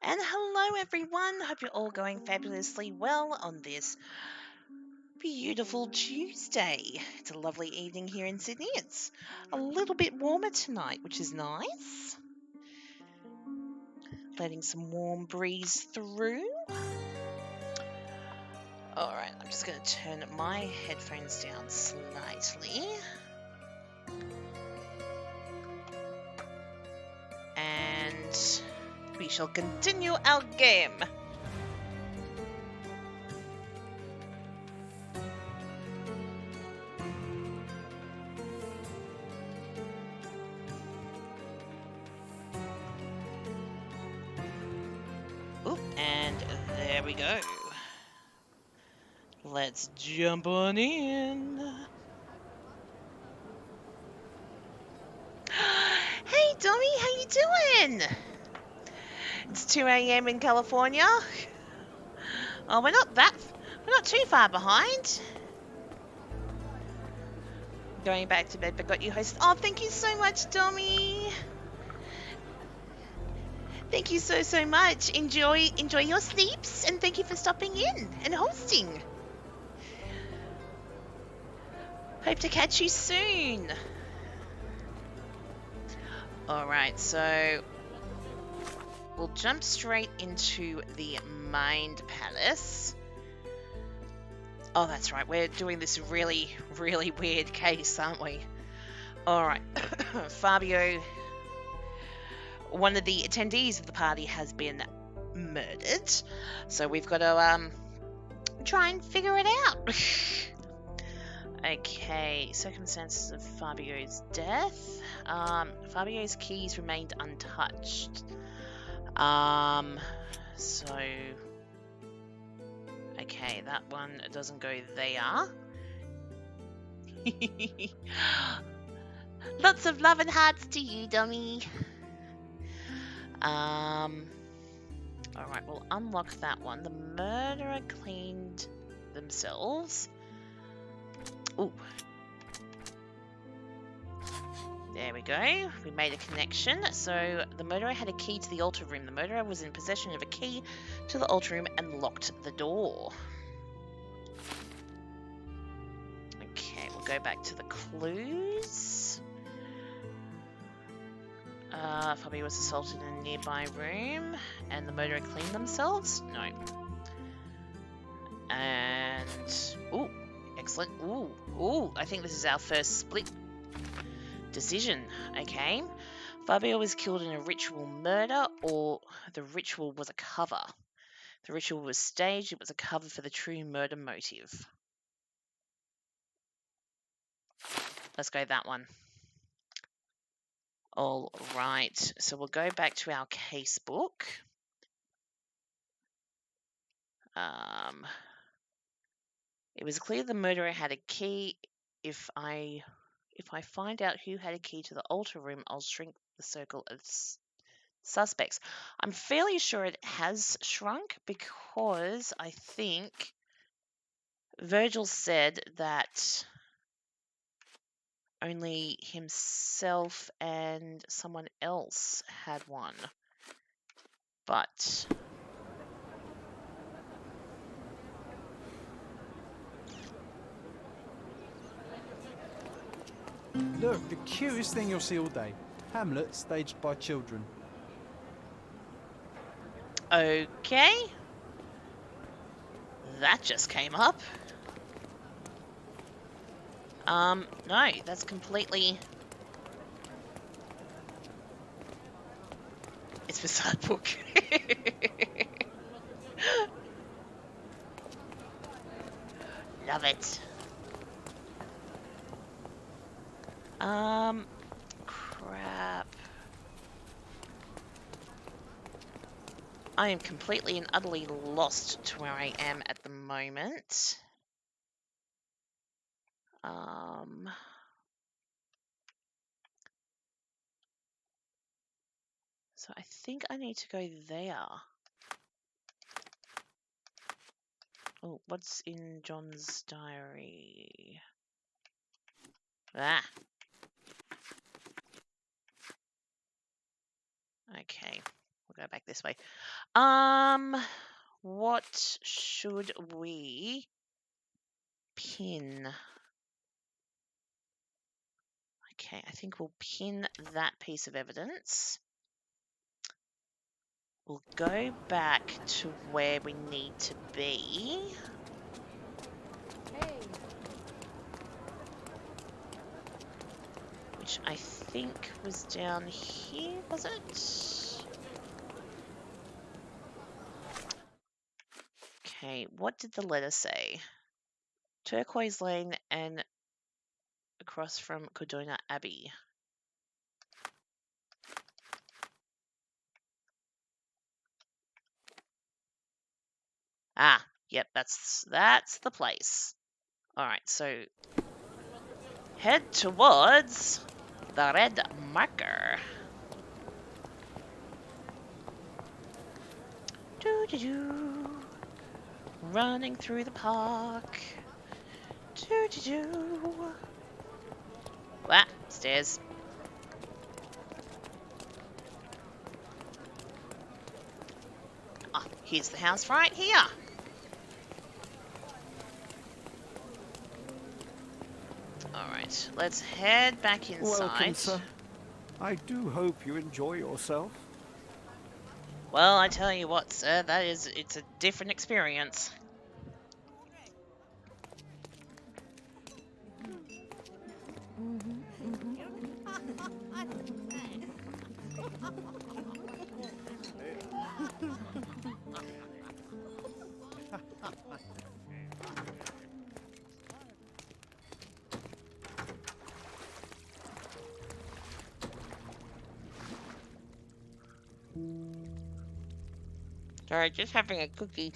And hello everyone, hope you're all going fabulously well on this beautiful Tuesday. It's a lovely evening here in Sydney. It's a little bit warmer tonight, which is nice. Letting some warm breeze through. Alright, I'm just going to turn my headphones down slightly. And we shall continue our game. Oop, and there we go. Let's jump on in. Hey, Dummy, how you doing? It's 2 a.m. in California. Oh, we're not too far behind. Going back to bed, but got you hosted. Oh, thank you so much, Dummy. Thank you so much. Enjoy your sleeps, and thank you for stopping in and hosting. Hope to catch you soon. Alright, so we'll jump straight into the Mind Palace. Oh, that's right, we're doing this really weird case, aren't we? Alright, Fabio, one of the attendees of the party, has been murdered. So we've got to try and figure it out. Okay, circumstances of Fabio's death. Fabio's keys remained untouched. So... Okay, that one doesn't go there. Lots of love and hearts to you, Dummy. Alright, we'll unlock that one. The murderer cleaned themselves. Ooh. There we go. We made a connection. So the murderer had a key to the altar room. The murderer was in possession of a key to the altar room and locked the door. Okay, we'll go back to the clues. Fabio was assaulted in a nearby room, and the murderer cleaned themselves? No. And... Ooh, excellent. Ooh, I think this is our first split decision. Okay. Fabio was killed in a ritual murder, or the ritual was a cover. The ritual was staged, it was a cover for the true murder motive. Let's go that one. All right, so we'll go back to our case book. It was clear the murderer had a key. If I find out who had a key to the altar room, I'll shrink the circle of suspects. I'm fairly sure it has shrunk because I think Virgil said that only himself and someone else had one. But Look, the cutest thing you'll see all day. Hamlet staged by children. okay. That just came up. No, that's completely... It's beside book. Love it. Crap. I am completely and utterly lost to where I am at the moment. So I think I need to go there. Oh, what's in John's diary? Ah. Okay. we'll go back this way. What should we pin? Okay, I think we'll pin that piece of evidence. We'll go back to where we need to be. Which I think was down here, was it? Okay, what did the letter say? Turquoise Lane and across from Cordona Abbey. Ah, yep, that's the place. All right, so head towards the red marker. Doo-doo-doo. Running through the park. Doo-doo-doo. Ah, stairs. Ah, here's the house right here. Alright, let's head back inside. Welcome, sir. I do hope you enjoy yourself. Well, I tell you what, sir, it's a different experience. Sorry, just having a cookie.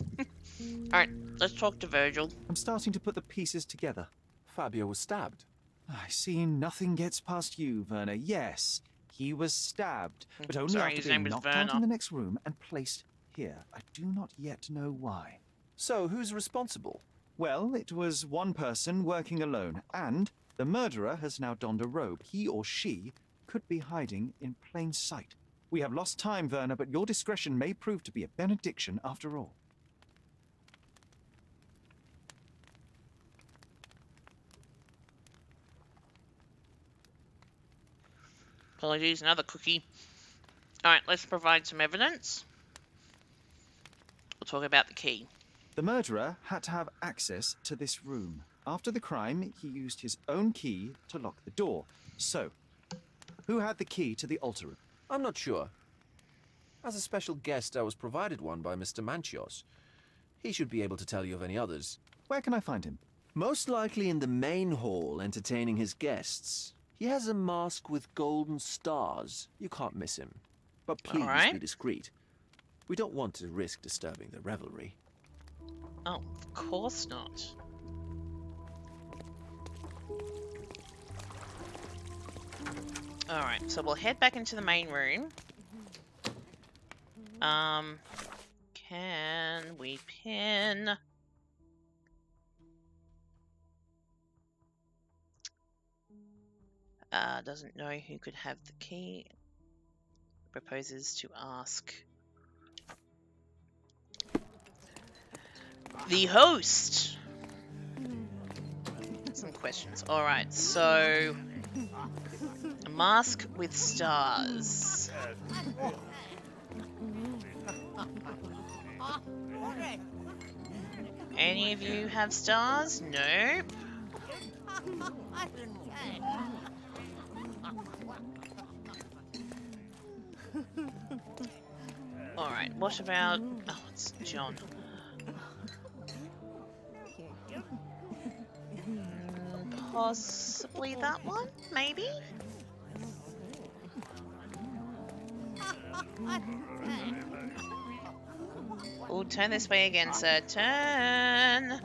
Alright, let's talk to Virgil. I'm starting to put the pieces together. Fabio was stabbed. I see nothing gets past you, Werner. Yes, he was stabbed, but only Sorry, after his being name was knocked out Werner. in the next room and placed here. I do not yet know why. So, who's responsible? Well, it was one person working alone, and the murderer has now donned a robe. He or she could be hiding in plain sight. We have lost time, Werner, but your discretion may prove to be a benediction after all. Apologies, another cookie. Alright, let's provide some evidence. We'll talk about the key. The murderer had to have access to this room. After the crime, he used his own key to lock the door. So, who had the key to the altar room? I'm not sure. As a special guest, I was provided one by Mr. Manchios. He should be able to tell you of any others. Where can I find him? Most likely in the main hall, entertaining his guests. He has a mask with golden stars. You can't miss him. But please Alright. be discreet. We don't want to risk disturbing the revelry. Oh, of course not. Alright, so we'll head back into the main room. Can we pin... doesn't know who could have the key. Proposes to ask the host some questions. Alright, so a mask with stars. Any of you have stars? Nope. Alright, what about... Oh, it's John. Possibly that one? Maybe? Oh, turn this way again, sir. Turn!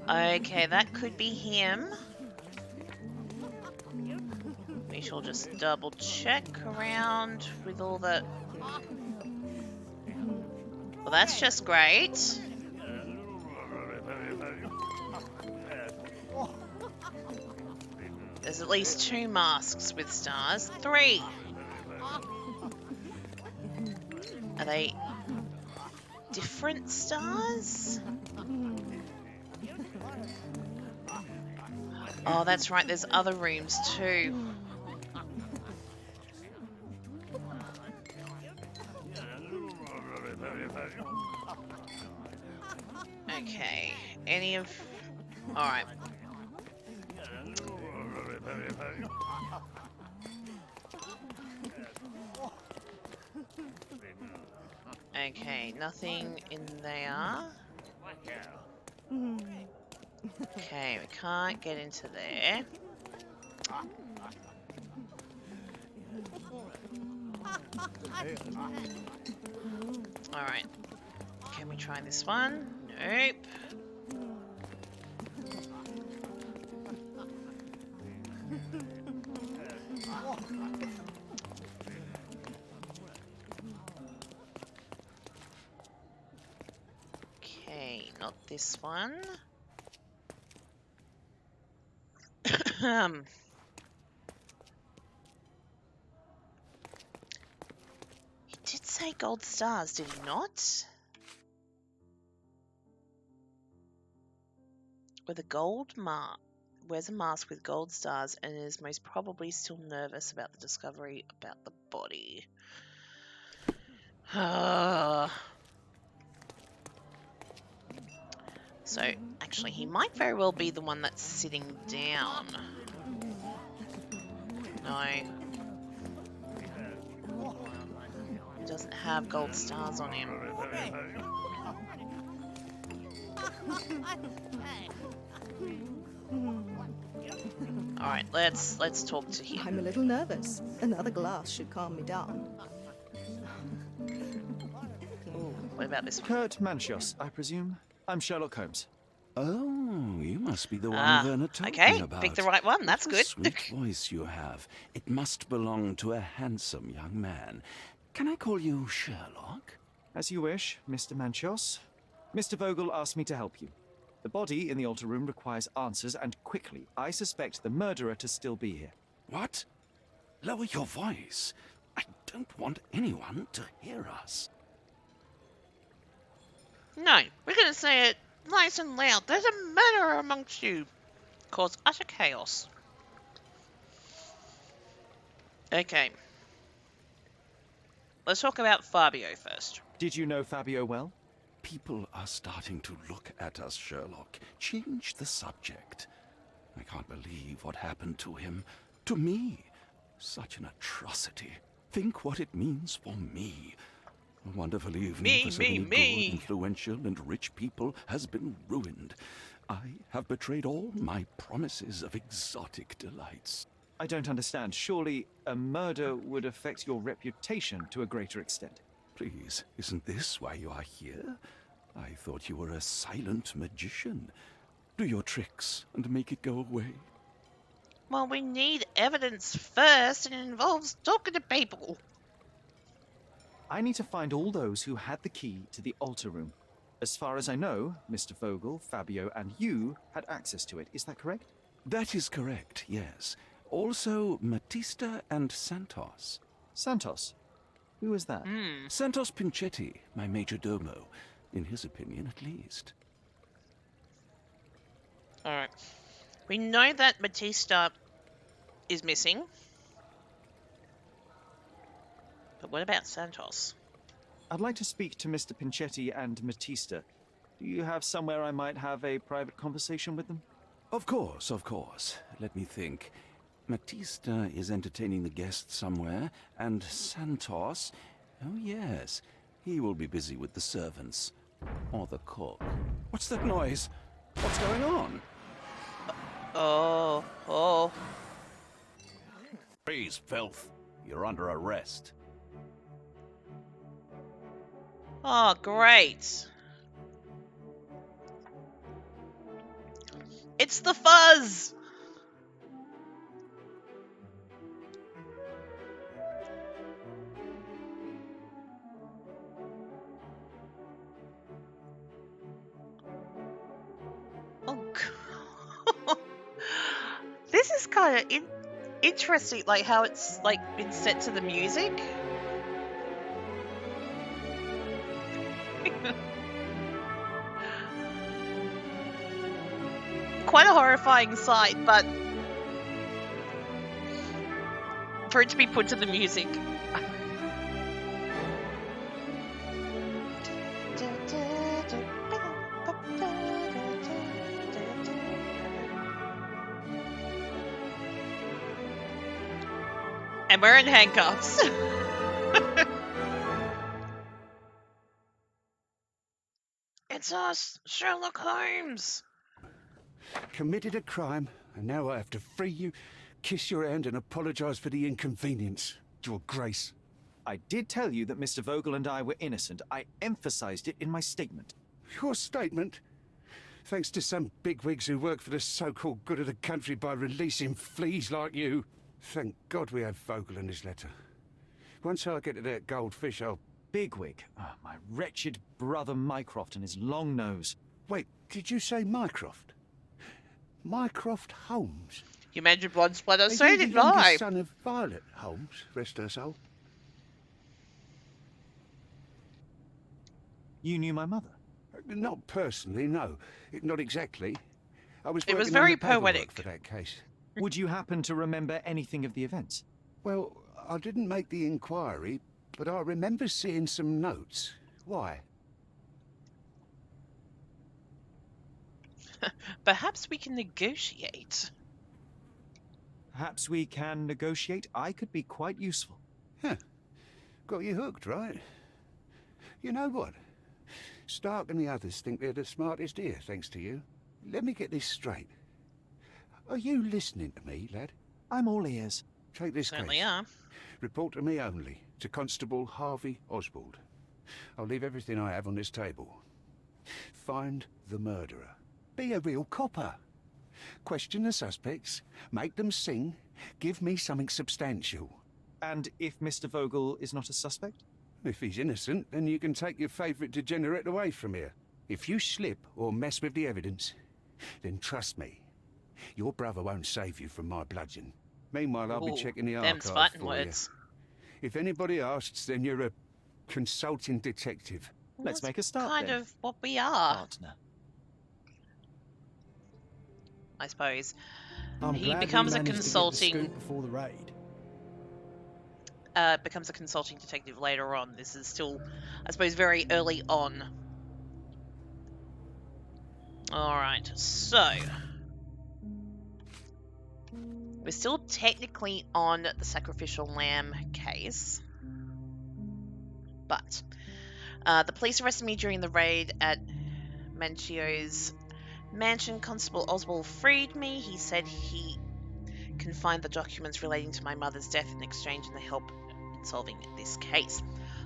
Okay, that could be him. We shall just double check around with all the... Well, that's just great. There's at least 2 masks with stars. 3. Are they different stars? Oh, that's right. There's other rooms too. Okay. Any of... Alright. Okay, nothing in there. Okay, we can't get into there. Alright. Can we try this one? Nope. Okay, not this one. He did say gold stars, did he not? With a gold mask. Wears a mask with gold stars and is most probably still nervous about the discovery about the body. So, actually, he might very well be the one that's sitting down. No. He doesn't have gold stars on him. Alright, let's talk to him. I'm a little nervous. Another glass should calm me down. Ooh, what about this one? Kurt Manchios, I presume. I'm Sherlock Holmes. Oh, you must be the one Werner told okay, me about. pick the right one, that's What a good. sweet voice you have. It must belong to a handsome young man. Can I call you Sherlock? As you wish, Mr. Manchios. Mr. Vogel asked me to help you. The body in the altar room requires answers, and quickly. I suspect the murderer to still be here. What? Lower your voice. I don't want anyone to hear us. No, we're going to say it nice and loud. There's a murderer amongst you. Cause utter chaos. Okay. Let's talk about Fabio first. Did you know Fabio well? People are starting to look at us, Sherlock. Change the subject. I can't believe what happened to him. To me. Such an atrocity. Think what it means for me. A wonderful evening for so many good, influential, and rich people has been ruined. I have betrayed all my promises of exotic delights. I don't understand. Surely a murder would affect your reputation to a greater extent. Please, isn't this why you are here? I thought you were a silent magician. Do your tricks and make it go away. Well, we need evidence first, and it involves talking to people. I need to find all those who had the key to the altar room. As far as I know, Mr. Vogel, Fabio, and you had access to it. Is that correct? That is correct, yes. Also, Matista and Santos. Santos? Who is that? Santos Pinchetti, my major domo. In his opinion, at least. Alright. We know that Matista is missing. But what about Santos? I'd like to speak to Mr. Pinchetti and Matista. Do you have somewhere I might have a private conversation with them? Of course, of course. Let me think. Matista is entertaining the guests somewhere, and Santos... Oh, yes. He will be busy with the servants. Or the cook. What's that noise? What's going on? Oh. Freeze, filth. You're under arrest. Oh, great. It's the fuzz! Oh, God. This is is kind of interesting, like how it's like been set to the music. Quite a horrifying sight, but for it to be put to the music. And we're in handcuffs. It's us, Sherlock Holmes. Committed a crime, and now I have to free you, kiss your hand, and apologize for the inconvenience. Your Grace. I did tell you that Mr. Vogel and I were innocent. I emphasized it in my statement. Your statement? Thanks to some bigwigs who work for the so-called good of the country by releasing fleas like you. Thank God we had Vogel in his letter. Once I get to that goldfish, I'll... Bigwig. Ah, my wretched brother Mycroft and his long nose. Wait, did you say Mycroft? Mycroft Holmes? You mentioned blood splatter, Are so you the did I. youngest son of Violet Holmes, rest her soul? You knew my mother? Not personally, no. Not exactly. I was It was working on very the paperwork poetic. for that case. Would you happen to remember anything of the events? Well, I didn't make the inquiry, but I remember seeing some notes. Why? Perhaps we can negotiate. Perhaps we can negotiate. I could be quite useful. Huh. Got you hooked, right? You know what? Stark and the others think they're the smartest here, thanks to you. Let me get this straight. Are you listening to me, lad? I'm all ears. Take this Certainly case. are. Report to me only, to Constable Harvey Oswald. I'll leave everything I have on this table. Find the murderer. Be a real copper. Question the suspects, make them sing, give me something substantial. And if Mr. Vogel is not a suspect? If he's innocent, then you can take your favourite degenerate away from here. If you slip or mess with the evidence, then trust me, your brother won't save you from my bludgeon. Meanwhile, I'll be Ooh, checking the them's archive fighting for words. you. If anybody asks, then you're a consulting detective. Let's That's make a start kind then, of what we are, partner. I suppose. I'm He glad we becomes a managed to get the consulting- scoop before the raid. Becomes a consulting detective later on. This is still, I suppose, very early on. Alright, so... we're still technically on the sacrificial lamb case. But the police arrested me during the raid at Manchio's mansion. Constable Oswald freed me. He said he can find the documents relating to my mother's death in exchange and the help in solving this case.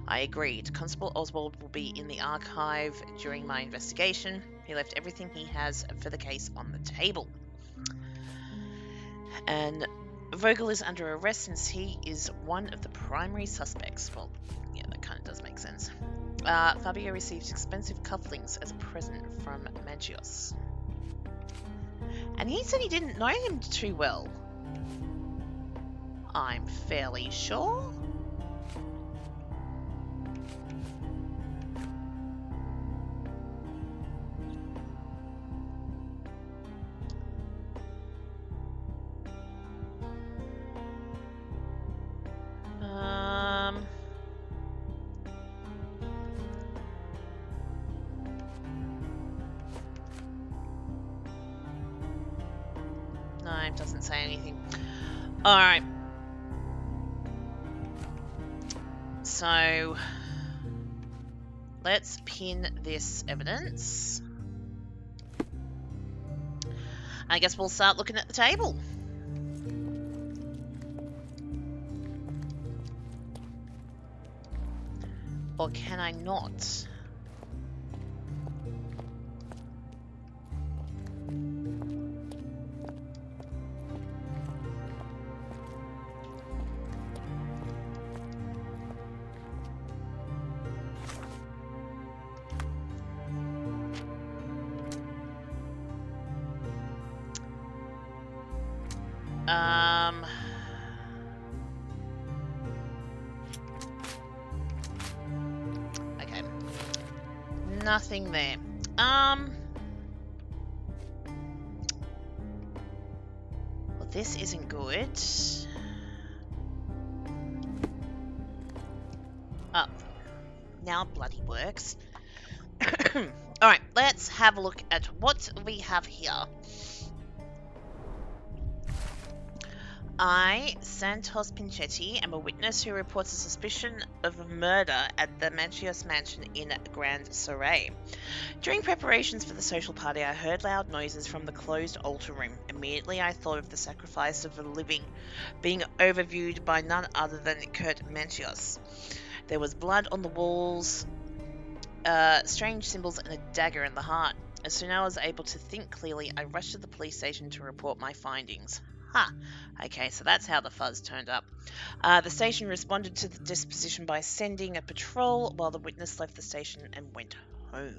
I agreed. Constable Oswald will be in the archive during my investigation. He left everything he has for the case on the table. And Vogel is under arrest since he is one of the primary suspects. Well, yeah, that kind of does make sense. Fabio received expensive cufflinks as a present from Manchios. And he said he didn't know him too well. I'm fairly sure. No, it doesn't say anything. Alright. So, let's pin this evidence. I guess we'll start looking at the table. Or can I not? Okay. Nothing there. Well, this isn't good. Oh, now it bloody works. Alright, let's have a look at what we have here. I, Santos Pinchetti, am a witness who reports a suspicion of a murder at the Manchios mansion in Grand Soleil. During preparations for the social party, I heard loud noises from the closed altar room. Immediately, I thought of the sacrifice of the living being overviewed by none other than Kurt Manchios. There was blood on the walls, strange symbols, and a dagger in the heart. As soon as I was able to think clearly, I rushed to the police station to report my findings. Okay, so that's how the fuzz turned up. The station responded to the disposition by sending a patrol while the witness left the station and went home.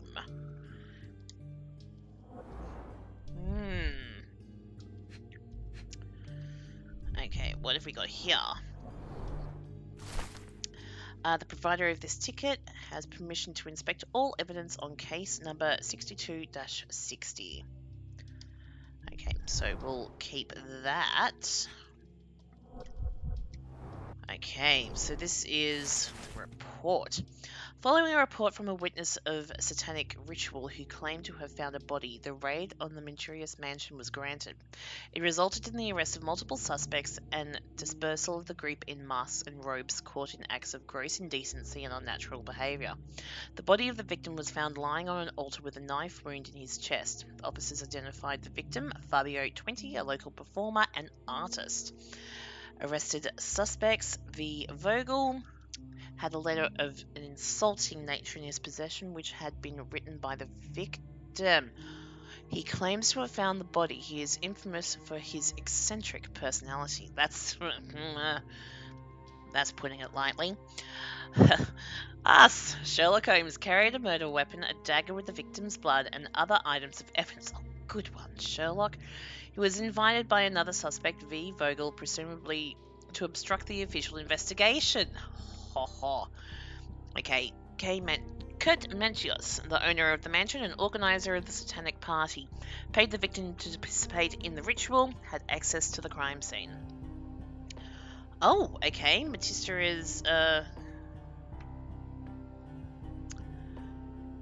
Okay, what have we got here? The provider of this ticket has permission to inspect all evidence on case number 62-60. Okay, so we'll keep that. Okay, so this is the report. Following a report from a witness of satanic ritual who claimed to have found a body, the raid on the Manchurius mansion was granted. It resulted in the arrest of multiple suspects and dispersal of the group in masks and robes caught in acts of gross indecency and unnatural behaviour. The body of the victim was found lying on an altar with a knife wound in his chest. The officers identified the victim, Fabio, 20, a local performer and artist. Arrested suspects V. Vogel had a letter of an insulting nature in his possession which had been written by the victim. He claims to have found the body. He is infamous for his eccentric personality. That's putting it lightly. Us, Sherlock Holmes, carried a murder weapon, a dagger with the victim's blood, and other items of evidence. Oh, good one, Sherlock. He was invited by another suspect, V. Vogel, presumably to obstruct the official investigation. Okay, Kurt Manchios, the owner of the mansion and organizer of the satanic party, paid the victim to participate in the ritual, had access to the crime scene. Oh, okay, Matista is,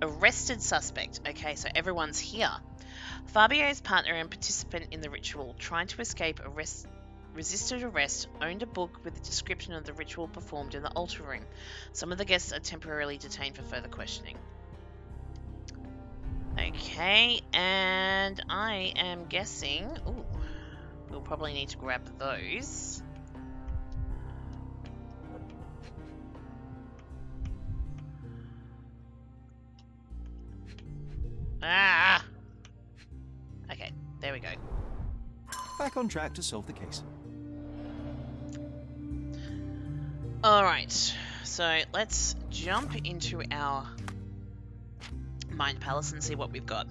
arrested suspect. Okay, so everyone's here. Fabio's partner and participant in the ritual, trying to escape resisted arrest, owned a book with a description of the ritual performed in the altar room. Some of the guests are temporarily detained for further questioning. Okay, and I am guessing... Ooh, we'll probably need to grab those. Ah! Okay, there we go. Back on track to solve the case. Alright, so let's jump into our Mind Palace and see what we've got.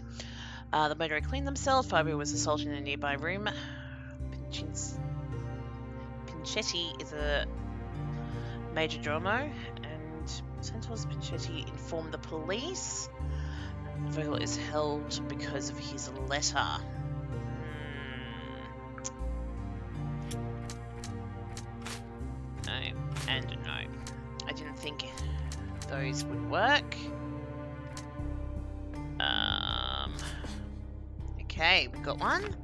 The murderer cleaned themselves. Fabio was assaulted in a nearby room. Pinchetti is a major drama, and Santos Pinchetti informed the police. Vogel is held because of his letter. No, and no. I didn't think those would work. Okay, we got one.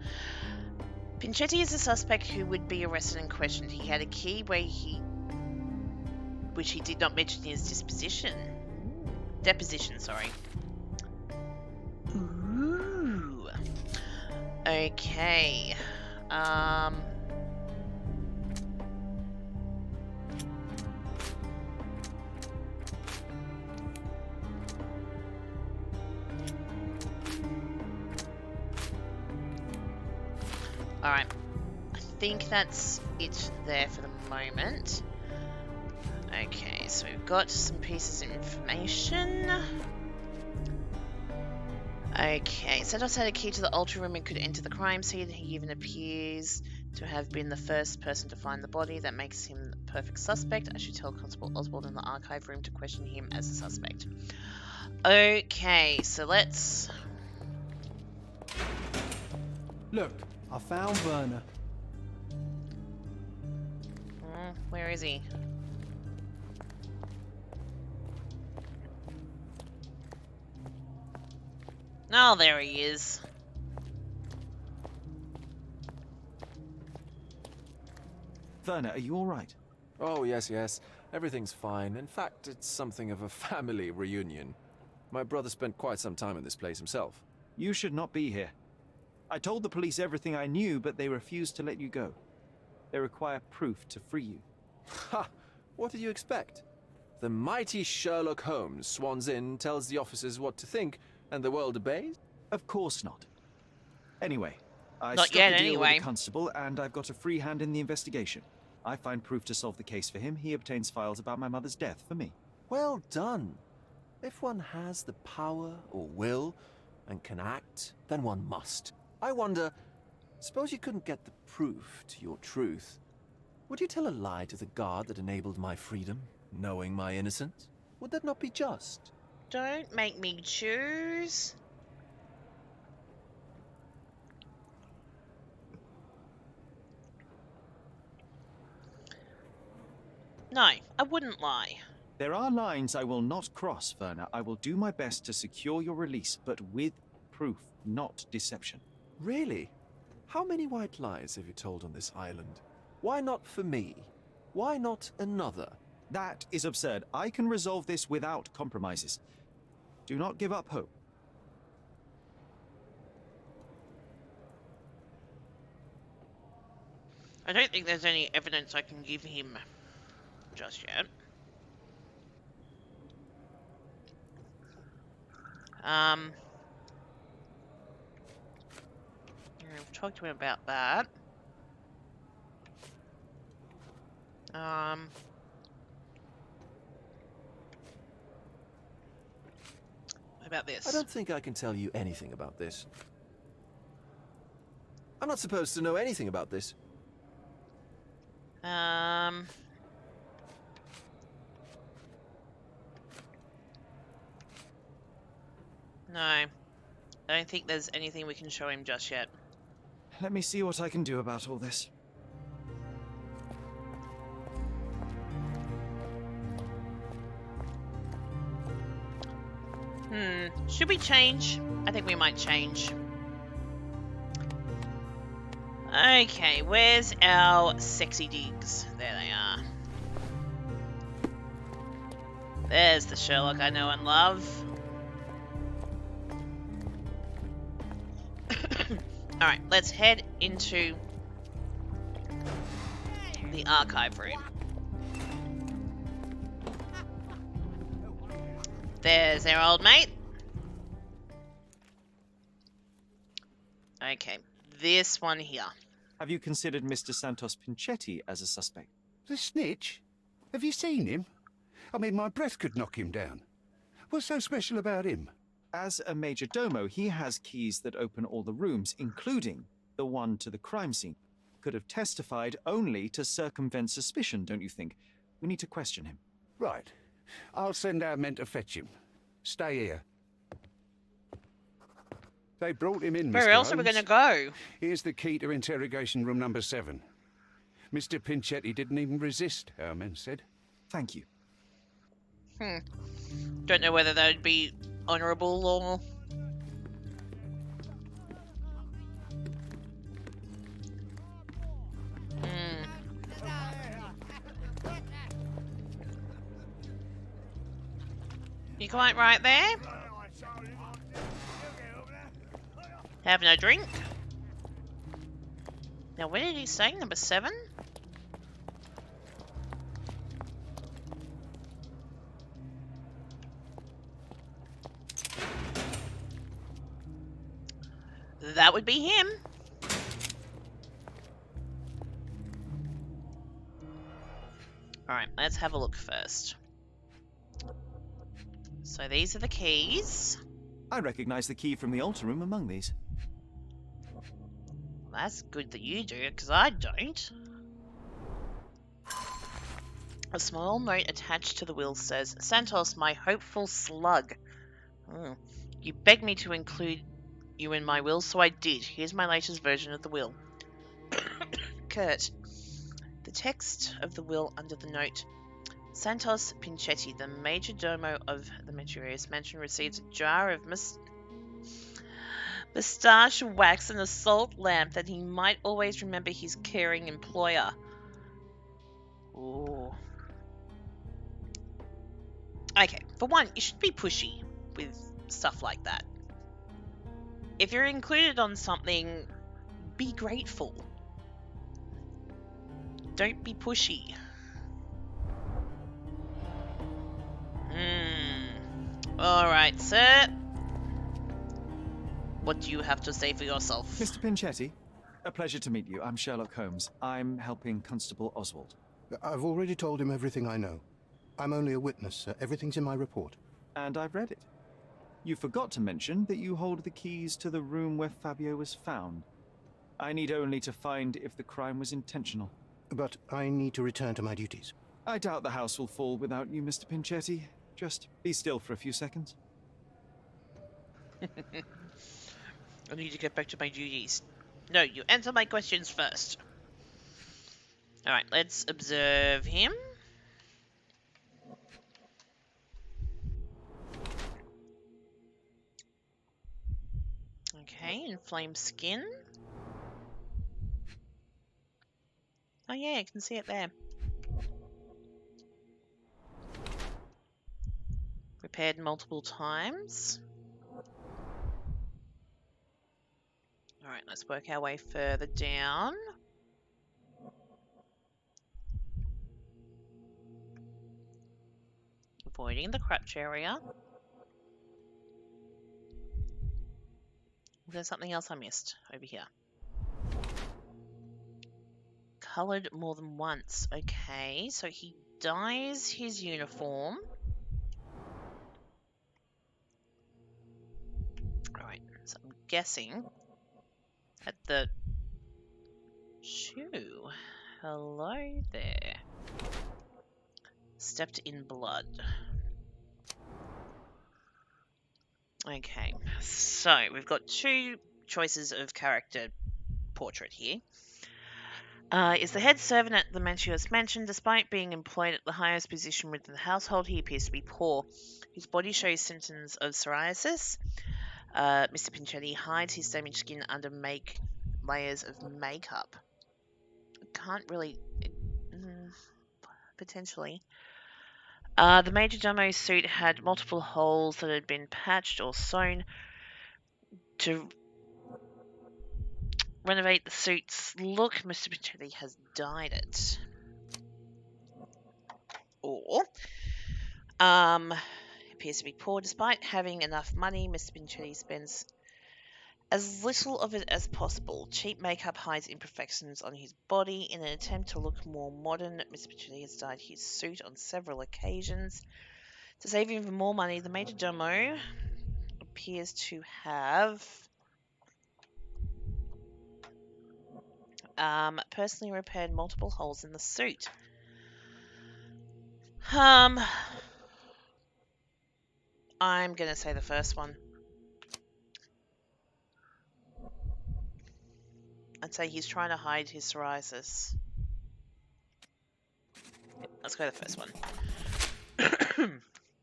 Pinchetti is a suspect who would be arrested and questioned. He had a key which he did not mention in his deposition, sorry. Ooh. Okay. Alright. I think that's it there for the moment. Okay, so we've got some pieces of information. Okay, Santos had a key to the altar room and could enter the crime scene. He even appears to have been the first person to find the body. That makes him the perfect suspect. I should tell Constable Oswald in the archive room to question him as a suspect. Okay, so let's... Look, I found Werner. Where is he? Oh, there he is. Werner, are you all right? Oh, yes, yes. Everything's fine. In fact, it's something of a family reunion. My brother spent quite some time in this place himself. You should not be here. I told the police everything I knew, but they refused to let you go. They require proof to free you. Ha! What did you expect? The mighty Sherlock Holmes swans in, tells the officers what to think, and the world obeys? Of course not. Anyway, I Not struck yet, a deal anyway. with the constable, and I've got a free hand in the investigation. I find proof to solve the case for him. He obtains files about my mother's death for me. Well done. If one has the power or will and can act, then one must. I wonder, suppose you couldn't get the proof to your truth. Would you tell a lie to the guard that enabled my freedom, knowing my innocence? Would that not be just? Don't make me choose. No, I wouldn't lie. There are lines I will not cross, Werner. I will do my best to secure your release, but with proof, not deception. Really? How many white lies have you told on this island? Why not for me? Why not another? That is absurd. I can resolve this without compromises. Do not give up hope. I don't think there's any evidence I can give him just yet. I've talked to him about that. What about this? I don't think I can tell you anything about this. I'm not supposed to know anything about this. No. I don't think there's anything we can show him just yet. Let me see what I can do about all this. Should we change? I think we might change. Okay, where's our sexy digs? There they are. There's the Sherlock I know and love. Alright, let's head into the archive room. There's our old mate. Okay, this one here. Have you considered Mr. Santos Pinchetti as a suspect? The snitch? Have you seen him? I mean, my breath could knock him down. What's so special about him? As a major domo, he has keys that open all the rooms, including the one to the crime scene. Could have testified only to circumvent suspicion, don't you think? We need to question him. Right. I'll send our men to fetch him. Stay here. They brought him in, Where Mr. else are we Holmes. going to go? Here's the key to interrogation room number 7. Mr. Pinchetti didn't even resist, our men said. Thank you. Don't know whether that would be honourable or... You quite right there? Having a drink? Now, where did he say? Number 7? That would be him. Alright, let's have a look first. So these are the keys. I recognize the key from the altar room among these. That's good that you do, because I don't. A small note attached to the will says, Santos, my hopeful slug. You begged me to include you in my will, so I did. Here's my latest version of the will. Kurt. The text of the will under the note. Santos Pinchetti, the major domo of the Menturius mansion, receives a jar of moustache wax and a salt lamp that he might always remember his caring employer. Ooh. Okay, for one, you should be pushy with stuff like that. If you're included on something, be grateful. Don't be pushy. Alright, sir. What do you have to say for yourself? Mr. Pinchetti, a pleasure to meet you. I'm Sherlock Holmes. I'm helping Constable Oswald. I've already told him everything I know. I'm only a witness, sir. Everything's in my report. And I've read it. You forgot to mention that you hold the keys to the room where Fabio was found. I need only to find if the crime was intentional. But I need to return to my duties. I doubt the house will fall without you, Mr. Pinchetti. Just be still for a few seconds. I need to get back to my duties. No, you answer my questions first. Alright, let's observe him. Okay, inflamed skin. Oh yeah, I can see it there. Repaired multiple times. Alright, let's work our way further down. Avoiding the crutch area. There's something else I missed over here. Coloured more than once. Okay, so he dyes his uniform. Alright, so I'm guessing at the shoe. Hello there. Stepped in blood. Okay, so we've got two choices of character portrait here. Is the head servant at the Menturius mansion. Despite being employed at the highest position within the household, he appears to be poor. His body shows symptoms of psoriasis. Mr. Pinchetti hides his damaged skin under layers of makeup. Can't really... potentially. The major domo's suit had multiple holes that had been patched or sewn. To renovate the suit's look, Mr. Pinchetti has dyed it. Or, appears to be poor. Despite having enough money, Mr. Pinchetti spends as little of it as possible. Cheap makeup hides imperfections on his body. In an attempt to look more modern, Mr. Pinchetti has dyed his suit on several occasions. To save even more money, the major domo appears to have personally repaired multiple holes in the suit. I'm gonna say the first one. I'd say he's trying to hide his psoriasis. Let's go to the first one.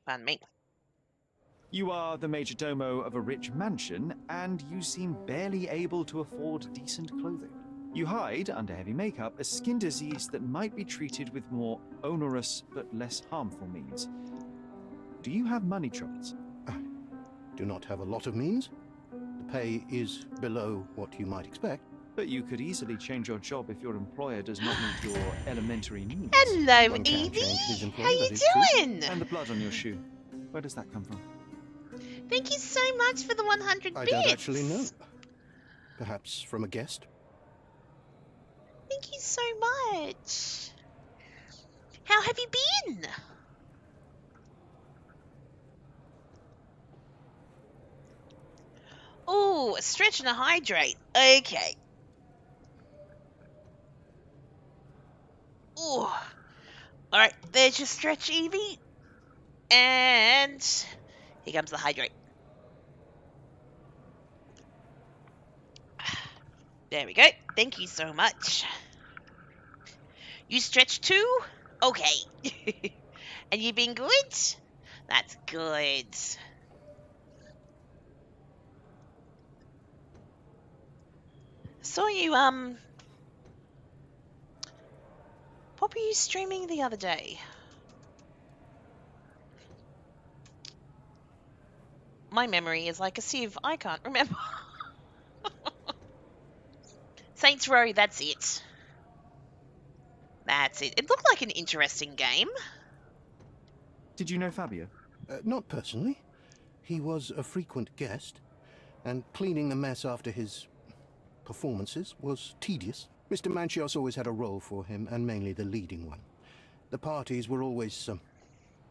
Pardon me. You are the major domo of a rich mansion, and you seem barely able to afford decent clothing. You hide, under heavy makeup, a skin disease that might be treated with more onerous but less harmful means. Do you have money troubles? I do not have a lot of means. The pay is below what you might expect. But you could easily change your job if your employer does not meet your elementary needs. Hello, One can Evie. change his employer, How you that is true. doing? And the blood on your shoe. Where does that come from? Thank you so much for the 100 I bits. don't actually know. Perhaps from a guest? Thank you so much. How have you been? Oh, a stretch and a hydrate. Okay. Ooh. Alright, there's your stretch, Evie. And here comes the hydrate. There we go. Thank you so much. You stretch too? Okay. And you been good? That's good. Saw you, what were you streaming the other day? My memory is like a sieve. I can't remember. Saints Row, that's it. That's it. It looked like an interesting game. Did you know Fabio? Not personally. He was a frequent guest, and cleaning the mess after his performances was tedious. Mr. Manchios always had a role for him, and mainly the leading one. The parties were always,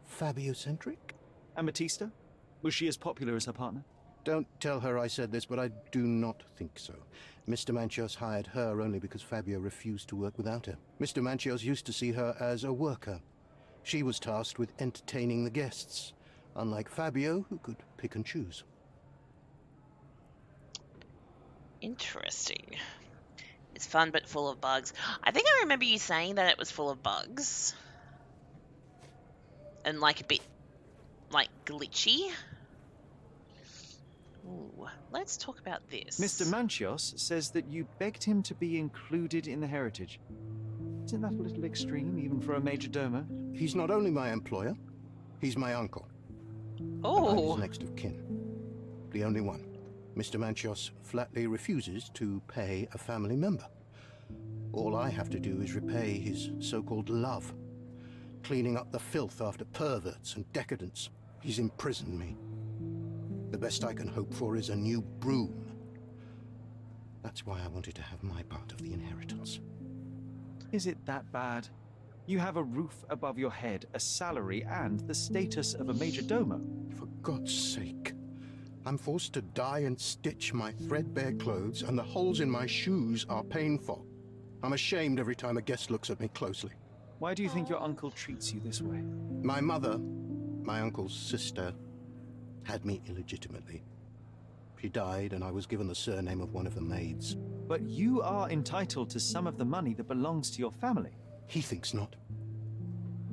Fabio-centric? And Batista? Was she as popular as her partner? Don't tell her I said this, but I do not think so. Mr. Manchios hired her only because Fabio refused to work without her. Mr. Manchios used to see her as a worker. She was tasked with entertaining the guests, unlike Fabio, who could pick and choose. Interesting. It's fun but full of bugs. I think I remember you saying that it was full of bugs. And like a bit, like, glitchy. Ooh, let's talk about this. Mr. Manchios says that you begged him to be included in the heritage. Isn't that a little extreme, even for a major domo? He's not only my employer, he's my uncle. Oh. His next of kin. The only one. Mr. Manchios flatly refuses to pay a family member. All I have to do is repay his so-called love. Cleaning up the filth after perverts and decadents. He's imprisoned me. The best I can hope for is a new broom. That's why I wanted to have my part of the inheritance. Is it that bad? You have a roof above your head, a salary, and the status of a major domo. For God's sake. I'm forced to dye and stitch my threadbare clothes, and the holes in my shoes are painful. I'm ashamed every time a guest looks at me closely. Why do you think your uncle treats you this way? My mother, my uncle's sister, had me illegitimately. She died, and I was given the surname of one of the maids. But you are entitled to some of the money that belongs to your family. He thinks not.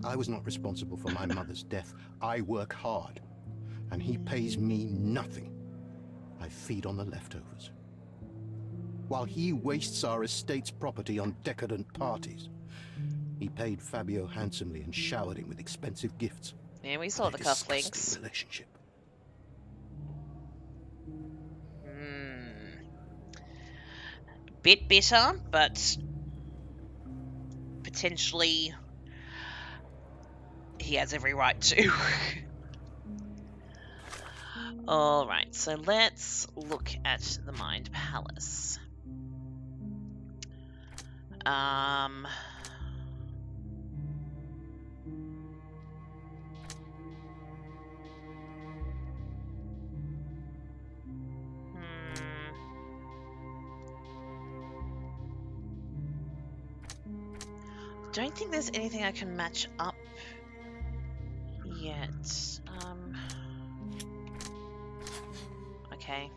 I was not responsible for my mother's death. I work hard, and he pays me nothing. I feed on the leftovers. While he wastes our estate's property on decadent parties, he paid Fabio handsomely and showered him with expensive gifts. Yeah, we saw the cufflinks. Disgusting relationship. Bit bitter, but potentially he has every right to. Alright, so let's look at the Mind Palace. Don't think there's anything I can match up yet. Okay.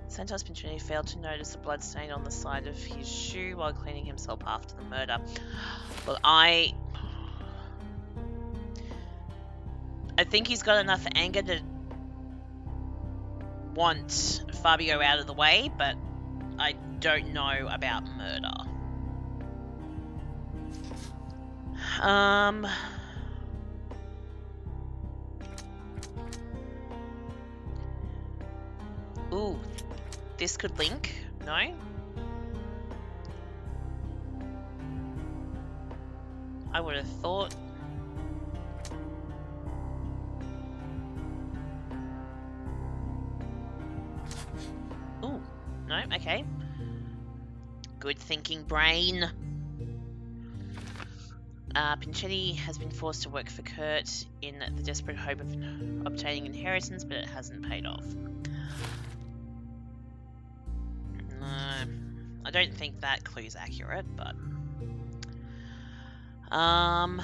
Santos Pinchini failed to notice a blood stain on the side of his shoe while cleaning himself after the murder. Well, I think he's got enough anger to want Fabio out of the way, but I don't know about murder. Ooh, this could link. No? I would have thought. Ooh, no, okay. Good thinking, brain. Pinchetti has been forced to work for Kurt in the desperate hope of obtaining inheritance, but it hasn't paid off. No. I don't think that clue's accurate, but um.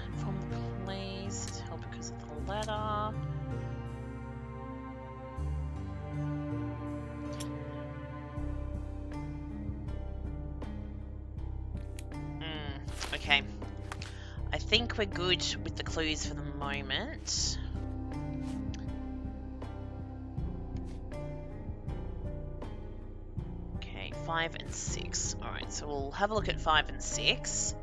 Inform the police to help because of the letter. Okay. I think we're good with the clues for the moment. Okay, 5 and 6. Alright, so we'll have a look at 5 and 6.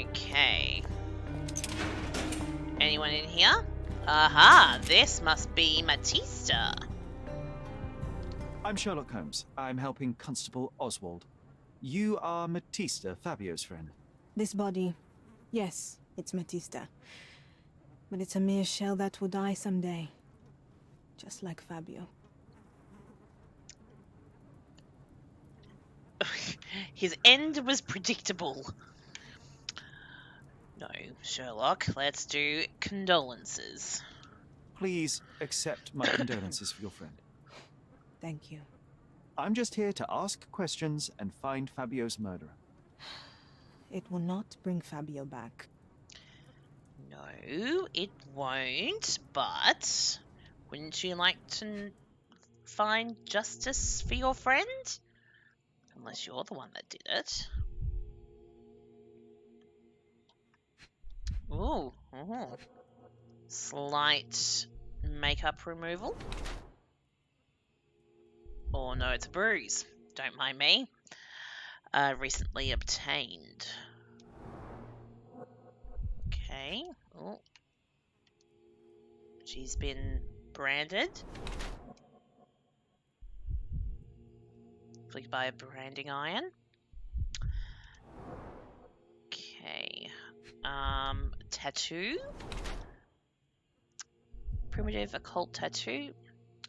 Okay. Anyone in here? Aha, this must be Matista. I'm Sherlock Holmes. I'm helping Constable Oswald. You are Matista, Fabio's friend. This body, yes, it's Matista. But it's a mere shell that will die someday. Just like Fabio. His end was predictable. No, Sherlock, let's do condolences. Please accept my condolences for your friend. Thank you. I'm just here to ask questions and find Fabio's murderer. It will not bring Fabio back. No, it won't, but wouldn't you like to find justice for your friend? Unless you're the one that did it. Ooh, slight makeup removal. Oh no, it's a bruise. Don't mind me. Recently obtained. Okay. Oh. She's been branded. Flicked by a branding iron. Okay. Tattoo. Primitive occult tattoo.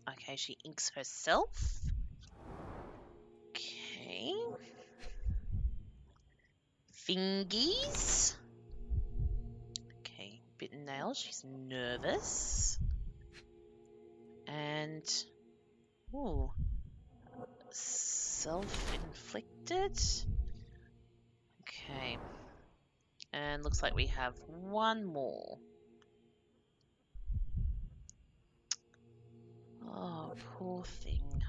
Okay, she inks herself. Okay. Fingies. Okay, bitten nails. She's nervous. And ooh, self-inflicted. Okay, and looks like we have one more. Oh, poor thing.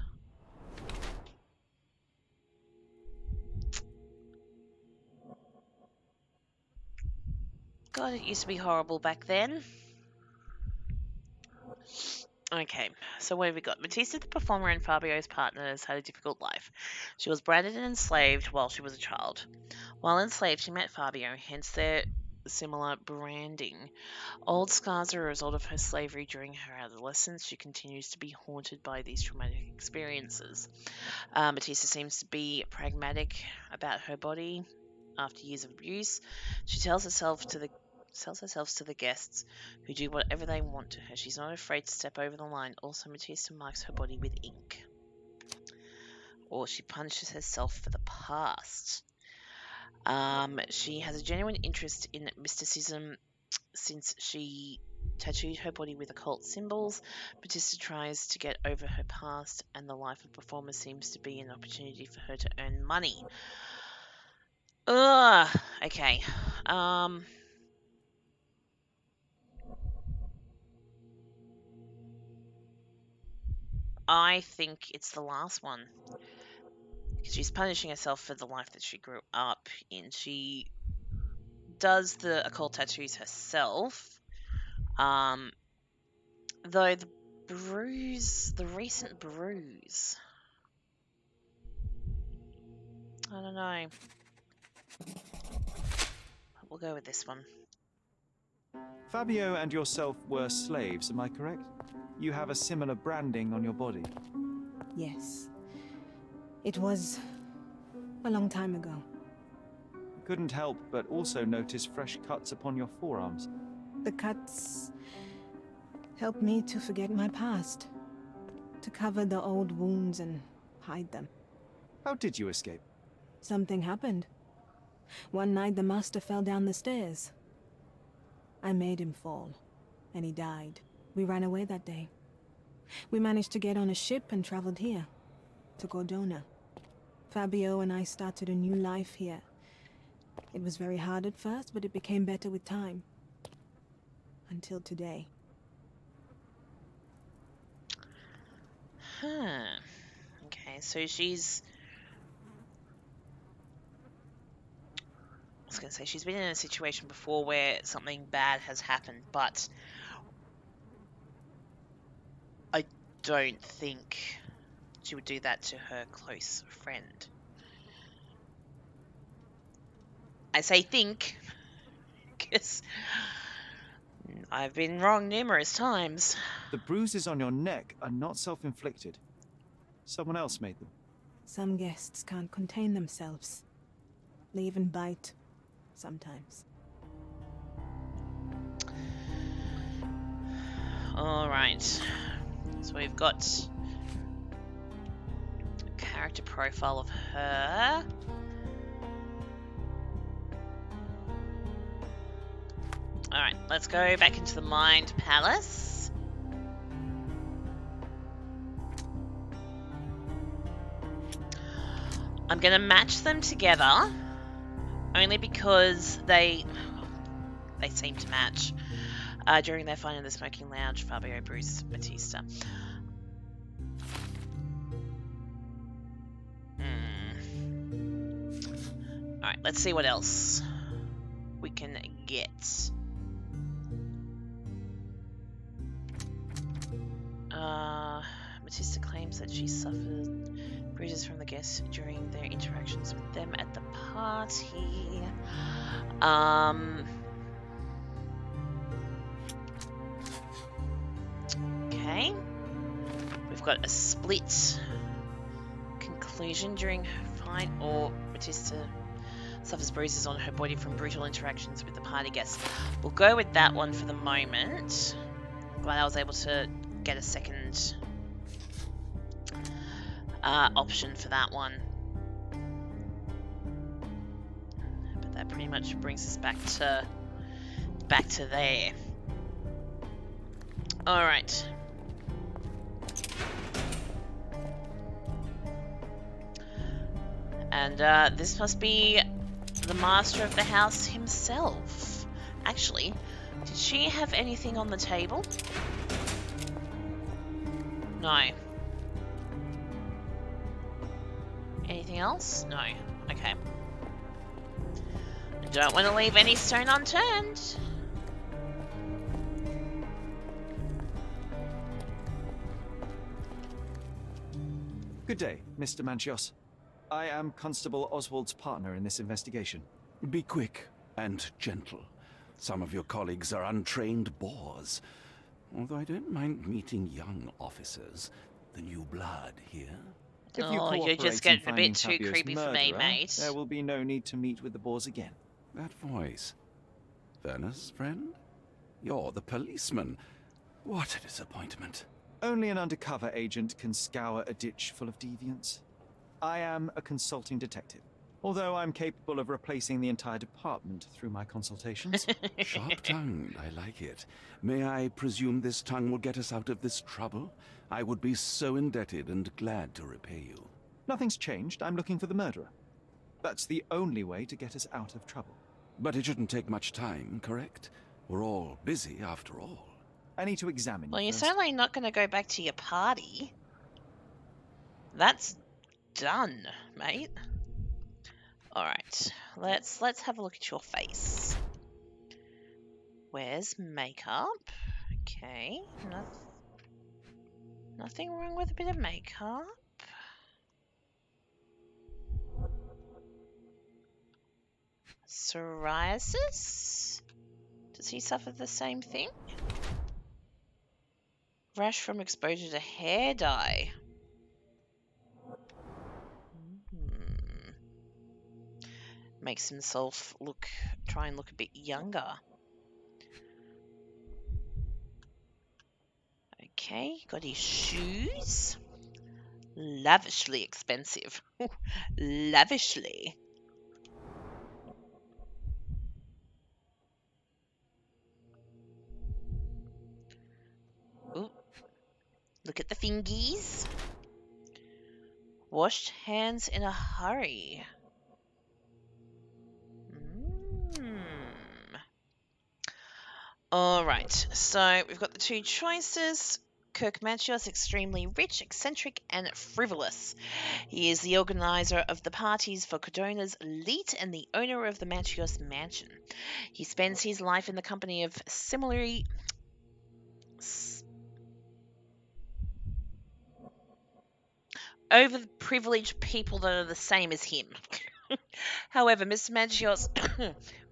God, it used to be horrible back then. Okay, so what have we got? Matista, the performer, and Fabio's partners had a difficult life. She was branded and enslaved while she was a child. While enslaved, she met Fabio, hence their similar branding. Old scars are a result of her slavery during her adolescence. She continues to be haunted by these traumatic experiences. Matista seems to be pragmatic about her body. After years of abuse, she tells herself to the guests who do whatever they want to her. She's not afraid to step over the line. Also, Matista marks her body with ink. Or she punishes herself for the past. She has a genuine interest in mysticism since she tattooed her body with occult symbols. Batista tries to get over her past, and the life of performer seems to be an opportunity for her to earn money. Ugh. Okay. I think it's the last one. She's punishing herself for the life that she grew up in. She does the occult tattoos herself. Though the recent bruise, I don't know. We'll go with this one. Fabio and yourself were slaves, am I correct? You have a similar branding on your body. Yes. It was a long time ago. couldn't help but also notice fresh cuts upon your forearms. The cuts help me to forget my past, to cover the old wounds and hide them. How did you escape? Something happened. One night the master fell down the stairs. I made him fall, and he died. We ran away that day. We managed to get on a ship and traveled here, to Cordona. Fabio and I started a new life here. It was very hard at first, but it became better with time. Until today. Huh. Okay, so she's... I was going to say, she's been in a situation before where something bad has happened, but I don't think she would do that to her close friend. I say think, because I've been wrong numerous times. The bruises on your neck are not self-inflicted. Someone else made them. Some guests can't contain themselves. They even bite, sometimes. Alright, so we've got a character profile of her. Alright, let's go back into the Mind Palace. I'm going to match them together, only because they seem to match. During their fight in the smoking lounge, Fabio, Bruce, Batista. Alright, let's see what else we can get. Batista claims that she suffered bruises from the guests during their interactions with them at the party. Okay. We've got a split conclusion during her fight, or Batista suffers bruises on her body from brutal interactions with the party guests. We'll go with that one for the moment. Glad I was able to get a second option for that one. But that pretty much brings us back to there. All right. And this must be the master of the house himself. Actually, did she have anything on the table? No. Anything else? No. Okay. Don't want to leave any stone unturned. Good day, Mr. Manchios. I am Constable Oswald's partner in this investigation. Be quick and gentle. Some of your colleagues are untrained boors. Although I don't mind meeting young officers. The new blood here. If you Oh, you're cooperate just in getting a bit finding too Fabio's creepy for me, murderer, mate. There will be no need to meet with the boars again. That voice. Werner's friend? You're the policeman. What a disappointment. Only an undercover agent can scour a ditch full of deviants. I am a consulting detective, although I'm capable of replacing the entire department through my consultations. Sharp-tongued, I like it. May I presume this tongue will get us out of this trouble? I would be so indebted and glad to repay you. Nothing's changed. I'm looking for the murderer. That's the only way to get us out of trouble. But it shouldn't take much time, correct? We're all busy after all. I need to examine Well, you you're first. certainly not going to go back to your party. That's done, mate. All right, let's have a look at your face. Where's makeup? Okay, nothing wrong with a bit of makeup. Psoriasis? Does he suffer the same thing? Rash from exposure to hair dye. makes himself try and look a bit younger. Okay, got his shoes. Lavishly expensive. Lavishly. Ooh, look at the fingies. Washed hands in a hurry. Alright, so we've got the two choices. Kirk Manchios, extremely rich, eccentric, and frivolous. He is the organizer of the parties for Cordona's elite and the owner of the Manchios mansion. He spends his life in the company of similarly overprivileged people that are the same as him. However, Mr. Manchios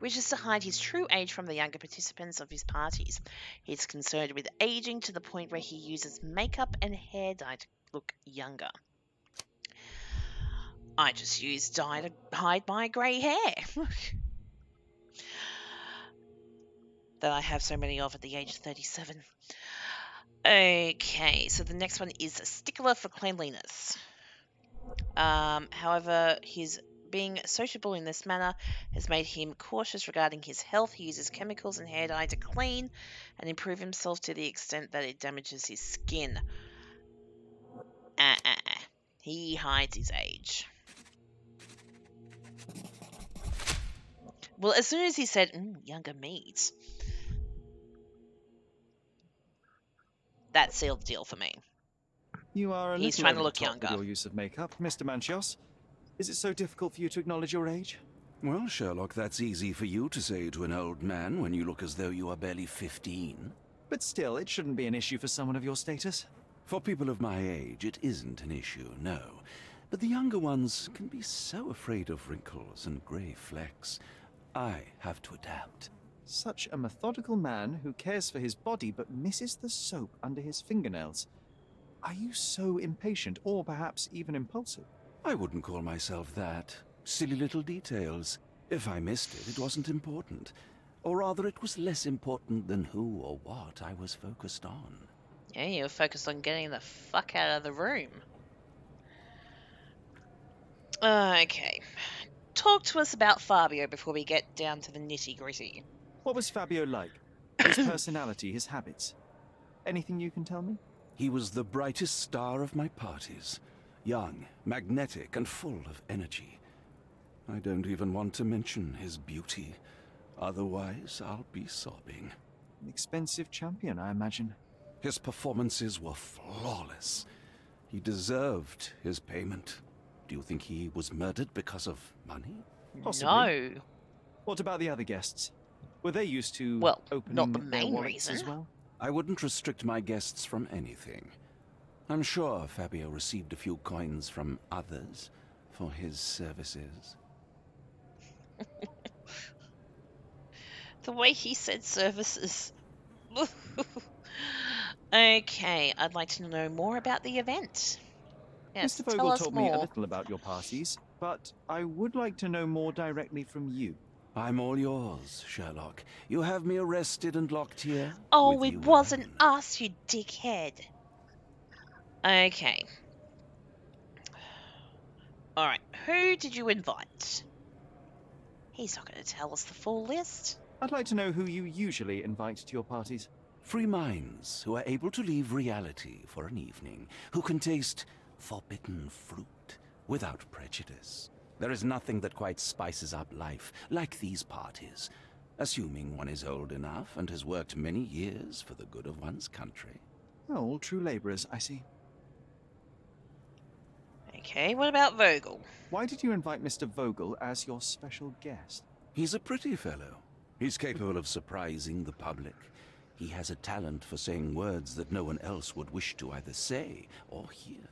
wishes to hide his true age from the younger participants of his parties. He's concerned with aging to the point where he uses makeup and hair dye to look younger. I just use dye to hide my grey hair that I have so many of at the age of 37. Okay, so the next one is a stickler for cleanliness. However, his being sociable in this manner has made him cautious regarding his health. He uses chemicals and hair dye to clean and improve himself to the extent that it damages his skin. He hides his age. Well, as soon as he said, younger meat, that sealed the deal for me. You are a He's little trying over to look the top with younger. your use of makeup, Mr. Manchios. Is it so difficult for you to acknowledge your age? Well, Sherlock, that's easy for you to say to an old man when you look as though you are barely 15. But still, it shouldn't be an issue for someone of your status. For people of my age, it isn't an issue, no. But the younger ones can be so afraid of wrinkles and grey flecks. I have to adapt. Such a methodical man who cares for his body but misses the soap under his fingernails. Are you so impatient, or perhaps even impulsive? I wouldn't call myself that. Silly little details. If I missed it, it wasn't important. Or rather, it was less important than who or what I was focused on. Yeah, you were focused on getting the fuck out of the room. Okay. Talk to us about Fabio before we get down to the nitty-gritty. What was Fabio like? His personality, his habits? Anything you can tell me? He was the brightest star of my parties. Young, magnetic, and full of energy. I don't even want to mention his beauty. Otherwise, I'll be sobbing. An expensive champion, I imagine. His performances were flawless. He deserved his payment. Do you think he was murdered because of money? Possibly. No. What about the other guests? Were they used to Well, opening not the their main wallets reason. as well? I wouldn't restrict my guests from anything. I'm sure Fabio received a few coins from others for his services. The way he said services. Okay, I'd like to know more about the event. Yes, Mr. tell Vogel us told more. me a little about your parties, but I would like to know more directly from you. I'm all yours, Sherlock. You have me arrested and locked here. Oh, with it you wasn't alone. us, you dickhead. Okay. Alright, who did you invite? He's not going to tell us the full list. I'd like to know who you usually invite to your parties. Free minds who are able to leave reality for an evening, who can taste forbidden fruit without prejudice. There is nothing that quite spices up life like these parties, assuming one is old enough and has worked many years for the good of one's country. Oh, all true labourers, I see. Okay, what about Vogel? Why did you invite Mr. Vogel as your special guest? He's a pretty fellow. He's capable of surprising the public. He has a talent for saying words that no one else would wish to either say or hear.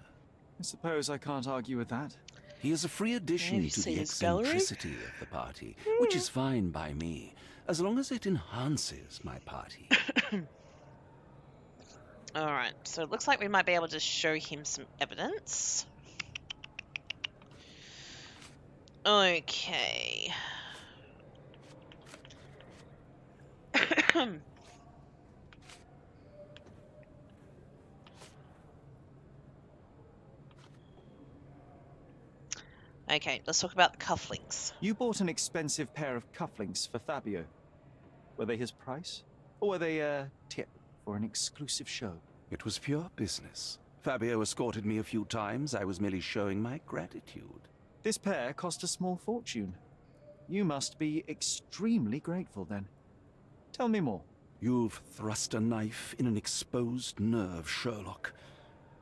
I suppose I can't argue with that. He is a free addition Have you to seen the his gallery? eccentricity of the party, which is fine by me, as long as it enhances my party. Alright, so it looks like we might be able to show him some evidence. Okay. Okay, let's talk about the cufflinks. You bought an expensive pair of cufflinks for Fabio. Were they his price? Or were they a tip for an exclusive show? It was pure business. Fabio escorted me a few times. I was merely showing my gratitude. This pair cost a small fortune. You must be extremely grateful then. Tell me more. You've thrust a knife in an exposed nerve, Sherlock.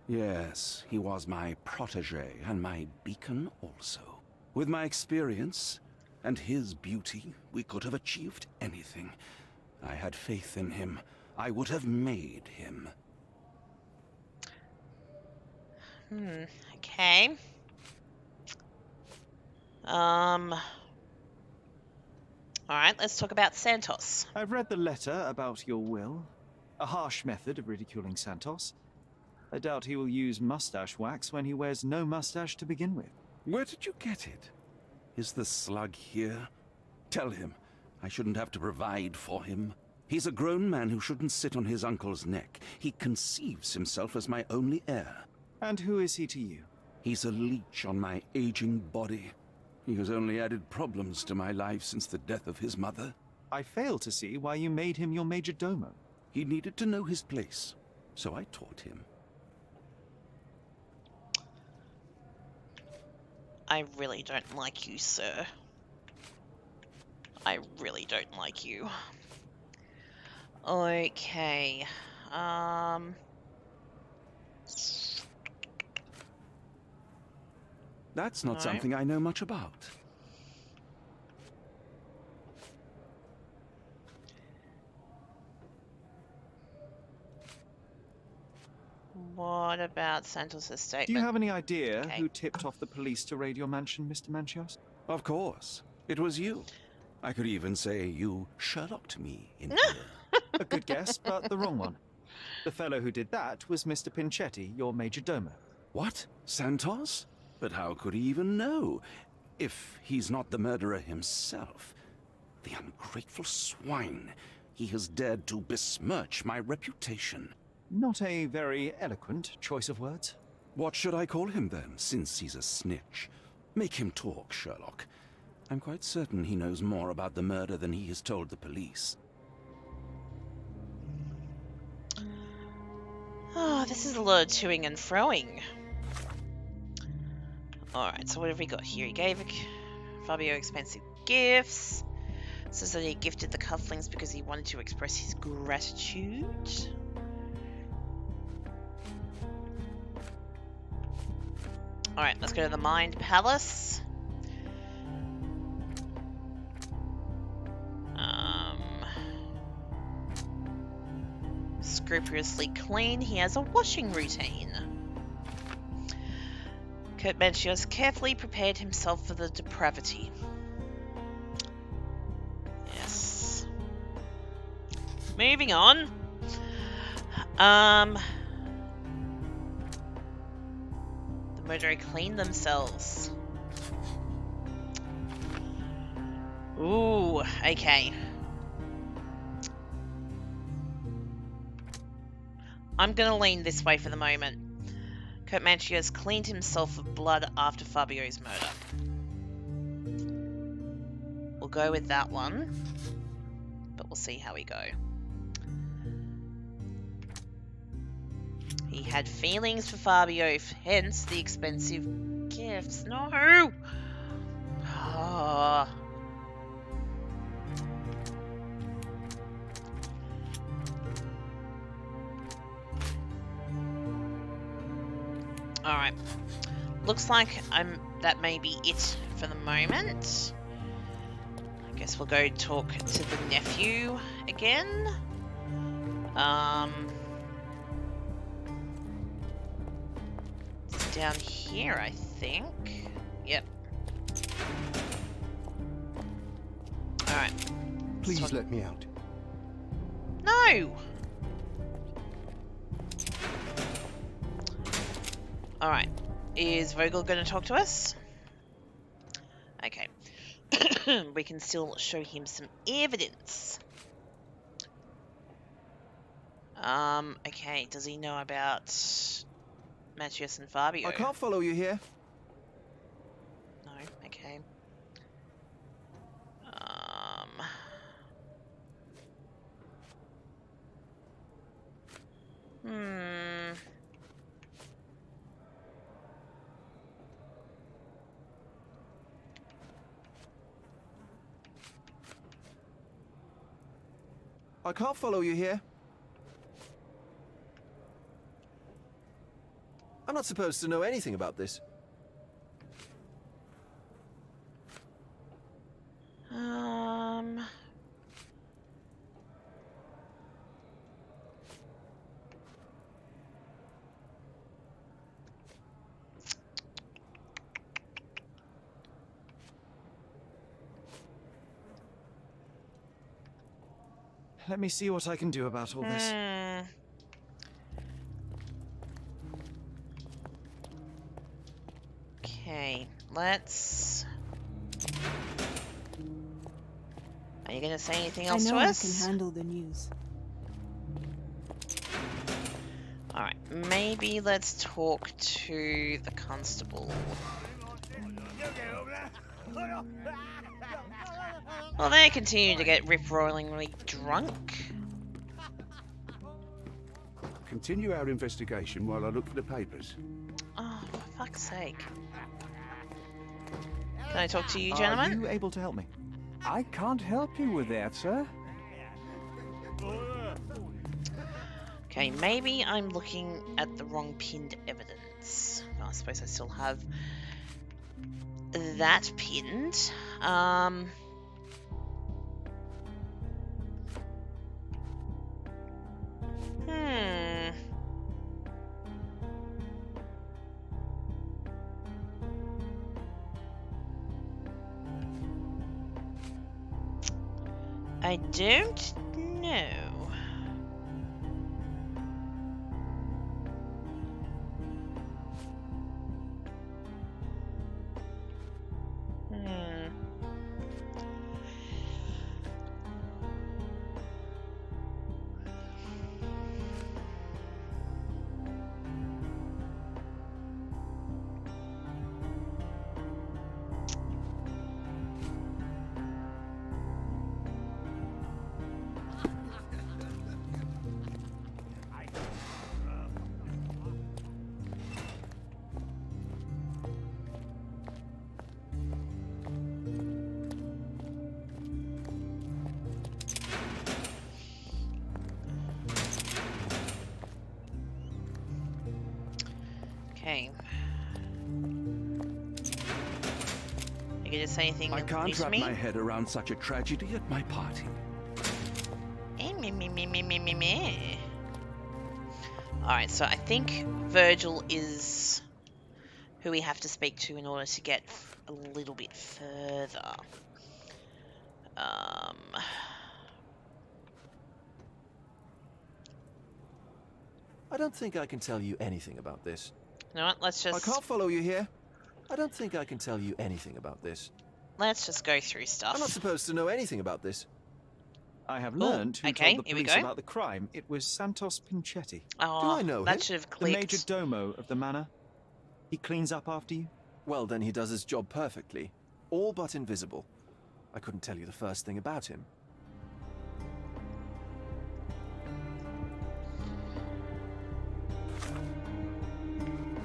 Yes, he was my protege and my beacon also. With my experience and his beauty, we could have achieved anything. I had faith in him. I would have made him. Okay. Alright, let's talk about Santos. I've read the letter about your will. A harsh method of ridiculing Santos. I doubt he will use mustache wax when he wears no mustache to begin with. Where did you get it? Is the slug here? Tell him. I shouldn't have to provide for him. He's a grown man who shouldn't sit on his uncle's neck. He conceives himself as my only heir. And who is he to you? He's a leech on my aging body. He has only added problems to my life since the death of his mother. I fail to see why you made him your major domo. He needed to know his place, so I taught him. I really don't like you, sir. I really don't like you. Okay. That's not Alright. something I know much about. What about Santos' statement? Do you have any idea Okay. who tipped off the police to raid your mansion, Mr. Manchios? Of course. It was you. I could even say you Sherlocked me in here. A good guess, but the wrong one. The fellow who did that was Mr. Pinchetti, your major domo. What? Santos? But how could he even know? If he's not the murderer himself. The ungrateful swine. He has dared to besmirch my reputation. Not a very eloquent choice of words. What should I call him then, since he's a snitch? Make him talk, Sherlock. I'm quite certain he knows more about the murder than he has told the police. Oh, this is a lot of toing and froing. Alright, so what have we got here? He gave Fabio expensive gifts. Says that he gifted the cufflinks because he wanted to express his gratitude. Alright, let's go to the Mind Palace. Scrupulously clean. He has a washing routine. Kurt Manchios carefully prepared himself for the depravity. Yes. Moving on. The murderer cleaned themselves. Ooh, okay. I'm gonna lean this way for the moment. Kurt Manchios cleaned himself of blood after Fabio's murder. We'll go with that one, but we'll see how we go. He had feelings for Fabio, hence the expensive gifts. No! Ah. Alright. Looks like that may be it for the moment. I guess we'll go talk to the nephew again. It's down here, I think. Yep. Alright. Please let me out. No! Alright. Is Vogel going to talk to us? Okay. We can still show him some evidence. Okay, does he know about Matthias and Fabio? I can't follow you here. No, okay. Um... Hmm... I can't follow you here. I'm not supposed to know anything about this. Let me see what I can do about all this. Okay, let's... Are you gonna say anything else I to know us? I can handle the news. Alright, maybe let's talk to the constable. Well, they continue to get rip-roaringly drunk. Continue our investigation while I look for the papers. Oh, for fuck's sake. Can I talk to you, Are gentlemen? you able to help me? I can't help you with that, sir. Okay, maybe I'm looking at the wrong pinned evidence. Well, I suppose I still have that pinned. I don't know. Okay. You gonna say anything I new can't to wrap me? my head around such a tragedy at my party. Me. Alright, so I think Virgil is who we have to speak to in order to get a little bit further. I don't think I can tell you anything about this. You know what? I can't follow you here. I don't think I can tell you anything about this. Let's just go through stuff. I'm not supposed to know anything about this. I have learned who okay, told the here we police go. about the crime. It was Santos Pinchetti, Oh, Do I know that him? should have the clicked. major domo of the manor. He cleans up after you. Well, then he does his job perfectly. All but invisible. I couldn't tell you the first thing about him.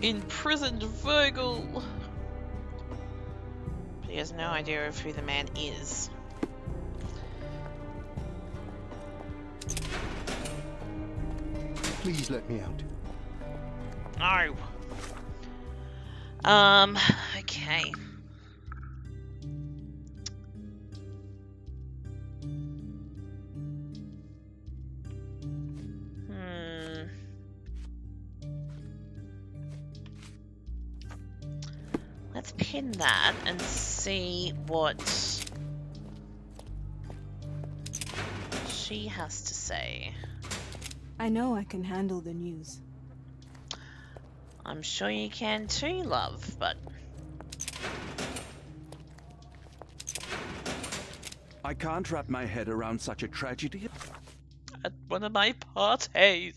Imprisoned Virgil! But he has no idea of who the man is. Please let me out. No. Okay. Let's pin that and see what she has to say. I know I can handle the news. I'm sure you can too, love, but... I can't wrap my head around such a tragedy. at one of my parties.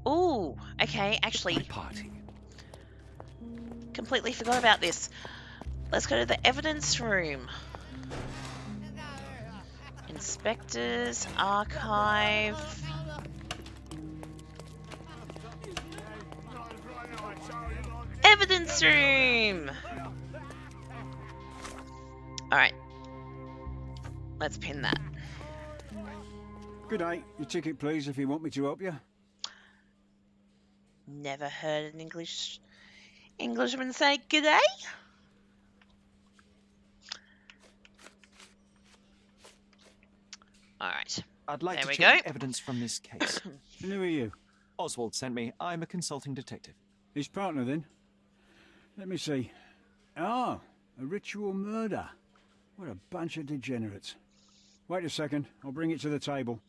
Ooh, okay, actually, My party. completely forgot about this. Let's go to the evidence room. Inspectors, archive. Evidence room! Alright. Let's pin that. Good day. Your ticket, please, if you want me to help you. Never heard an Englishman say g'day. Alright. I'd like There to we check go. the evidence from this case. And who are you? Oswald sent me. I'm a consulting detective. His partner, then? Let me see. Ah, a ritual murder. What a bunch of degenerates. Wait a second. I'll bring it to the table.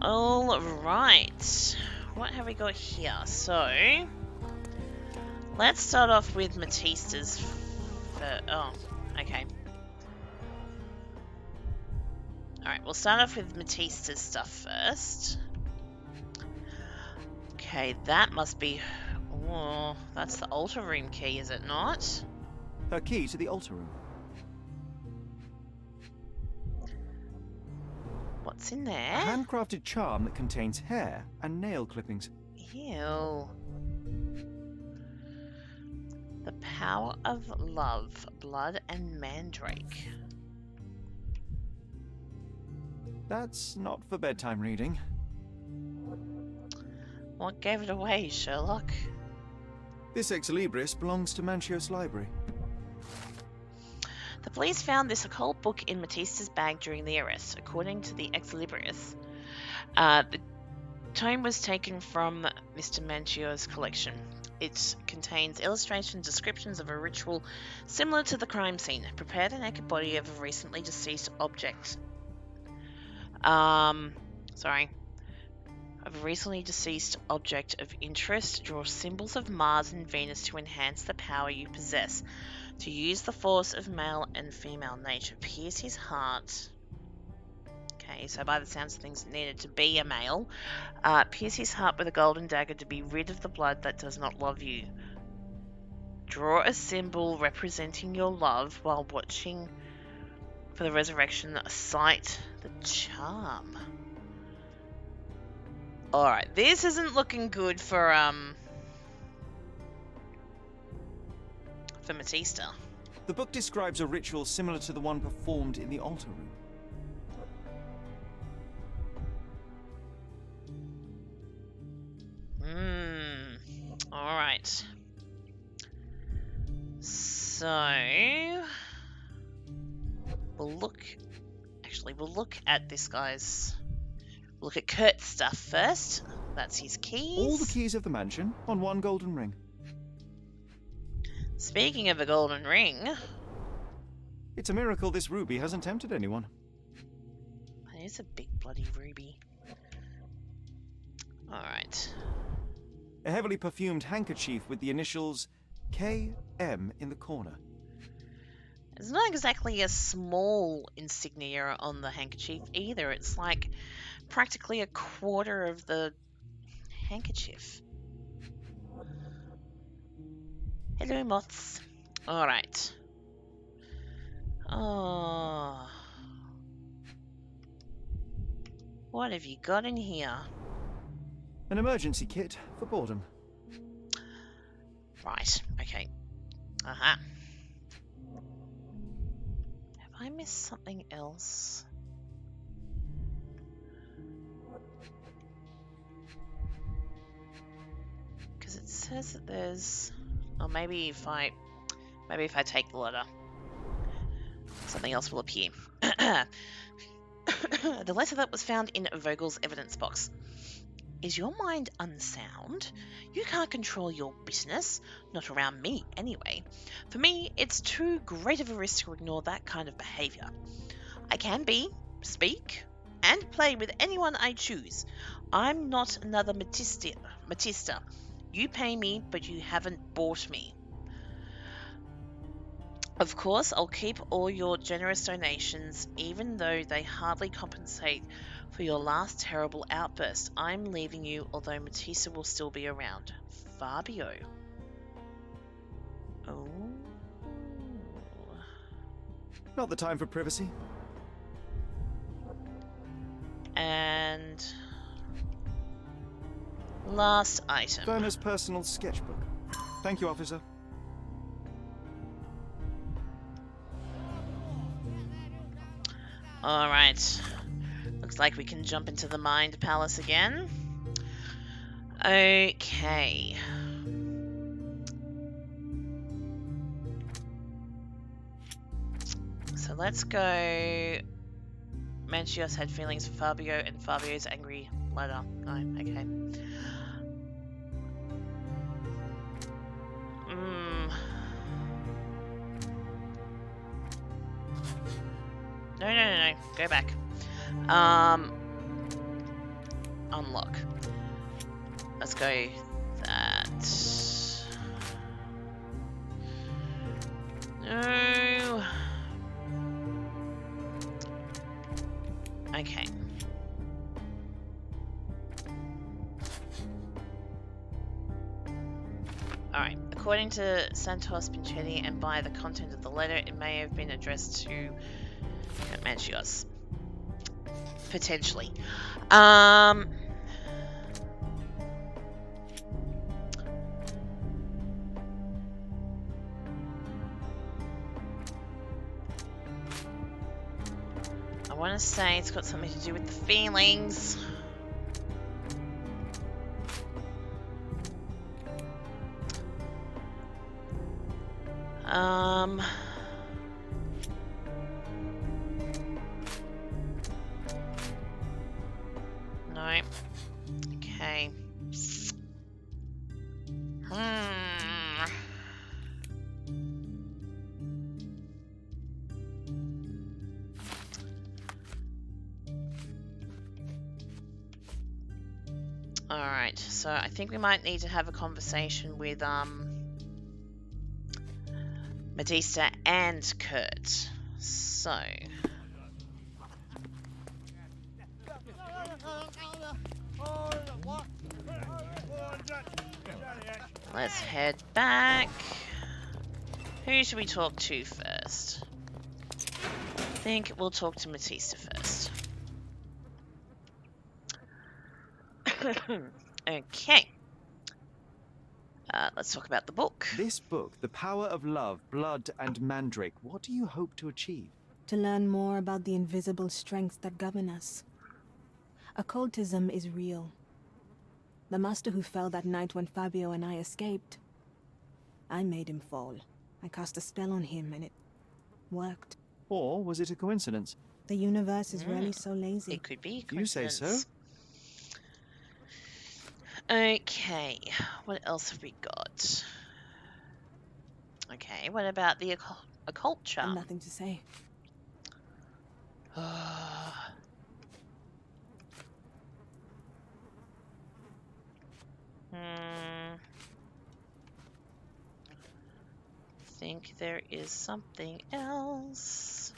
Alright. What have we got here? So, let's start off with Matista's. Oh, okay. Alright, we'll start off with Matista's stuff first. Okay, that must be... Oh, that's the altar room key, is it not? Her key to the altar room. What's in A there? handcrafted charm that contains hair and nail clippings. Ew. The power of love, blood and mandrake. That's not for bedtime reading. What gave it away, Sherlock? This ex libris belongs to Manchios Library. The police found this occult book in Matista's bag during the arrest. According to the ex libris, the tome was taken from Mr. Manchio's collection. It contains illustrations, descriptions of a ritual similar to the crime scene. Prepare the naked body of a recently deceased object. Of a recently deceased object of interest. Draw symbols of Mars and Venus to enhance the power you possess. To use the force of male and female nature. Pierce his heart. Okay, so by the sounds of things, it needed to be a male. Pierce his heart with a golden dagger to be rid of the blood that does not love you. Draw a symbol representing your love while watching for the resurrection. Sight the charm. Alright, this isn't looking good for Matista. The book describes a ritual similar to the one performed in the altar room. Alright. So we'll look at this guy's. Look at Kurt's stuff first. That's his keys. All the keys of the mansion on one golden ring. Speaking of a golden ring, It's a miracle this ruby hasn't tempted anyone. that is a big bloody ruby. Alright. A heavily perfumed handkerchief with the initials KM in the corner. It's not exactly a small insignia on the handkerchief either. It's like practically a quarter of the handkerchief. Hello, moths. Alright. Oh. What have you got in here? An emergency kit for boredom. Right, okay. Uh-huh. Have I missed something else? Because it says that there's... Or maybe if I take the letter, something else will appear. The letter that was found in Vogel's evidence box. Is your mind unsound? You can't control your business, not around me anyway. For me, it's too great of a risk to ignore that kind of behavior. I can speak, and play with anyone I choose. I'm not another Matista. You pay me, but you haven't bought me. Of course, I'll keep all your generous donations, even though they hardly compensate for your last terrible outburst. I'm leaving you, although Matista will still be around. Fabio. Oh. Not the time for privacy. And last item. Werner's personal sketchbook. Thank you, officer. Alright. Looks like we can jump into the Mind Palace again. Okay. So let's go. Manchios had feelings for Fabio and Fabio's angry letter. Oh, okay. No. Go back. Unlock. Let's go that. No. Okay. Alright. According to Santos Pinchetti and by the content of the letter, it may have been addressed to Manchios. Potentially. I want to say it's got something to do with the feelings. No. Okay. Alright, so I think we might need to have a conversation with Matista and Kurt. So let's head back. Who should we talk to first? I think we'll talk to Matista first. Okay. Let's talk about the book. This book, The Power of Love, Blood, and Mandrake, what do you hope to achieve? To learn more about the invisible strengths that govern us. Occultism is real. The master who fell that night when Fabio and I escaped. I made him fall. I cast a spell on him and it worked. Or was it a coincidence? The universe is really so lazy. It could be a You say so? Okay, what else have we got? Okay, what about the occult charm? Nothing to say. Think there is something else.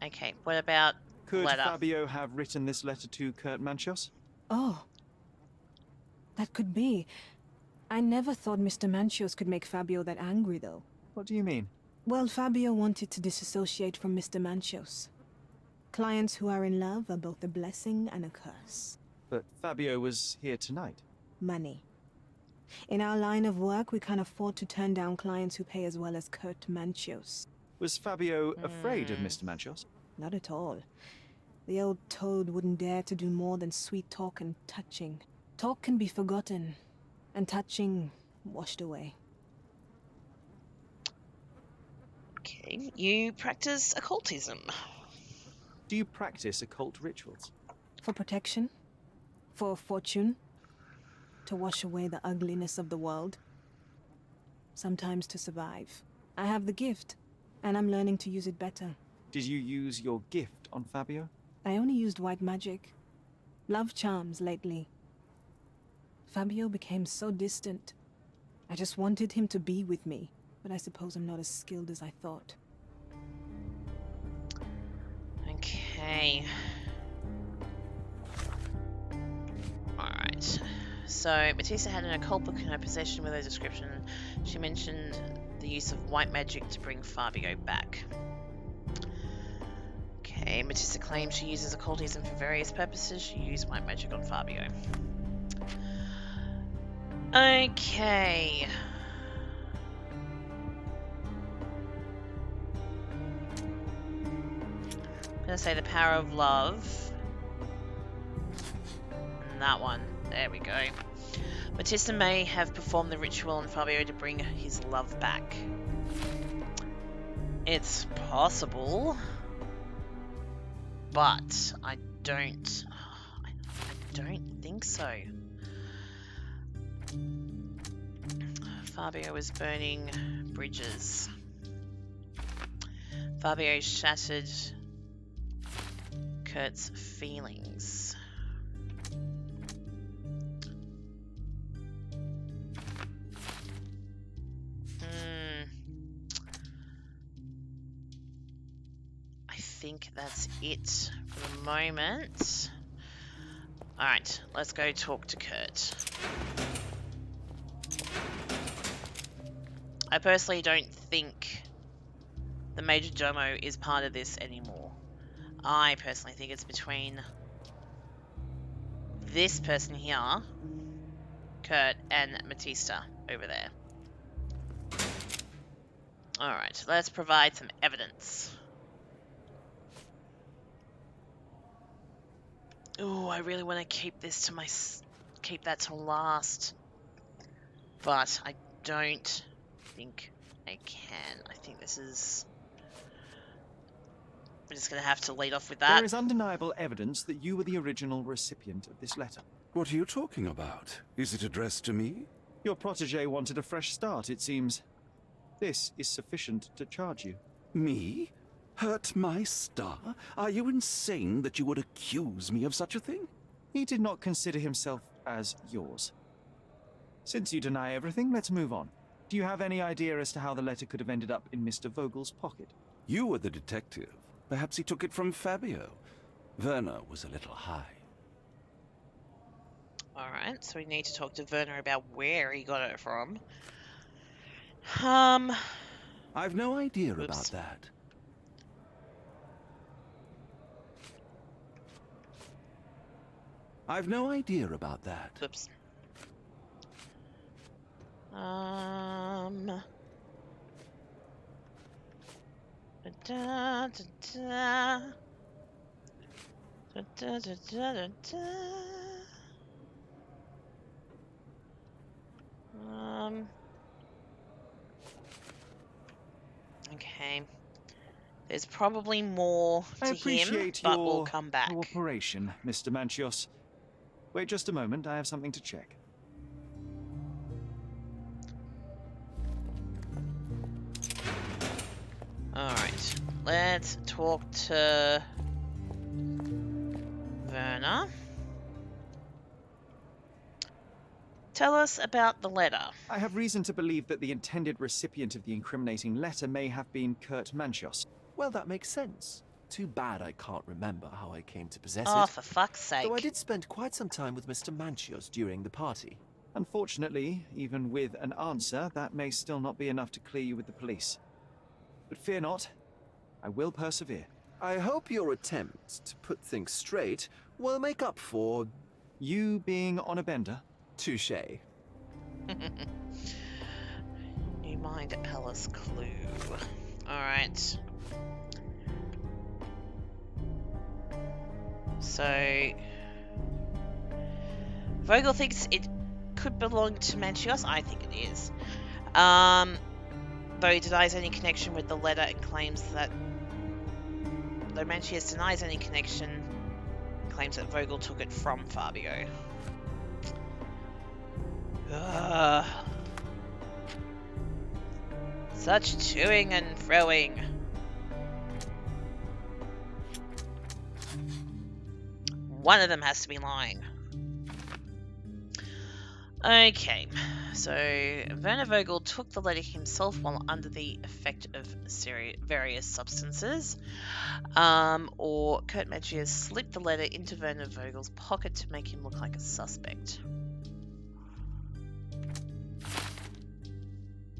Okay, what about Could letter? Fabio have written this letter to Kurt Manchios? Oh. That could be. I never thought Mr. Manchios could make Fabio that angry, though. What do you mean? Well, Fabio wanted to disassociate from Mr. Manchios. Clients who are in love are both a blessing and a curse. But Fabio was here tonight. Money. In our line of work, we can't afford to turn down clients who pay as well as Kurt Manchios. Was Fabio afraid of Mr. Manchios? Not at all. The old toad wouldn't dare to do more than sweet talk and touching. Talk can be forgotten, and touching washed away. Okay, you practice occultism. Do you practice occult rituals? For protection, for fortune, to wash away the ugliness of the world, sometimes to survive. I have the gift, and I'm learning to use it better. Did you use your gift on Fabio? I only used white magic. Love charms lately. Fabio became so distant. I just wanted him to be with me, but I suppose I'm not as skilled as I thought. Okay. Alright. So, Matissa had an occult book in her possession with a description. She mentioned the use of white magic to bring Fabio back. Okay, Matissa claims she uses occultism for various purposes. She used white magic on Fabio. Okay. I'm gonna say the power of love. And that one. There we go. Matissa may have performed the ritual on Fabio to bring his love back. It's possible. But I don't think so. Fabio was burning bridges. Fabio shattered Kurt's feelings. I think that's it for the moment. Alright, let's go talk to Kurt. I personally don't think the Major Domo is part of this anymore. I personally think it's between this person here, Kurt, and Matista over there. Alright, let's provide some evidence. Oh, I really want to keep this to keep that to last. But I don't think I can. I think this is... We're just going to have to lead off with that. There is undeniable evidence that you were the original recipient of this letter. What are you talking about? Is it addressed to me? Your protege wanted a fresh start, it seems. This is sufficient to charge you. Me? Hurt my star? Are you insane that you would accuse me of such a thing? He did not consider himself as yours. Since you deny everything, let's move on. Do you have any idea as to how the letter could have ended up in Mr. Vogel's pocket? You were the detective. Perhaps he took it from Fabio. Werner was a little high. Alright, so we need to talk to Werner about where he got it from. I've no idea about that. I've no idea about that. Whoops. Da, da, da. Da, da, da, da, da, da. Okay. There's probably more to I him, appreciate but your we'll come back. cooperation, Mr. Manchios. Wait just a moment, I have something to check. Alright, let's talk to Werner. Tell us about the letter. I have reason to believe that the intended recipient of the incriminating letter may have been Kurt Manchios. Well, that makes sense. Too bad I can't remember how I came to possess Oh, it. for fuck's sake. Though I did spend quite some time with Mr. Manchios during the party. Unfortunately, even with an answer, that may still not be enough to clear you with the police. But fear not, I will persevere. I hope your attempt to put things straight will make up for... You being on a bender? touché. New Mind Palace clue. Alright. So Vogel thinks it could belong to Manchios. I think it is. Though he denies any connection with the letter and claims that... Though Manchios denies any connection, claims that Vogel took it from Fabio. Ugh. Such toing and froing. One of them has to be lying. Okay, so Werner Vogel took the letter himself while under the effect of various substances, or Kurt Manchios slipped the letter into Werner Vogel's pocket to make him look like a suspect.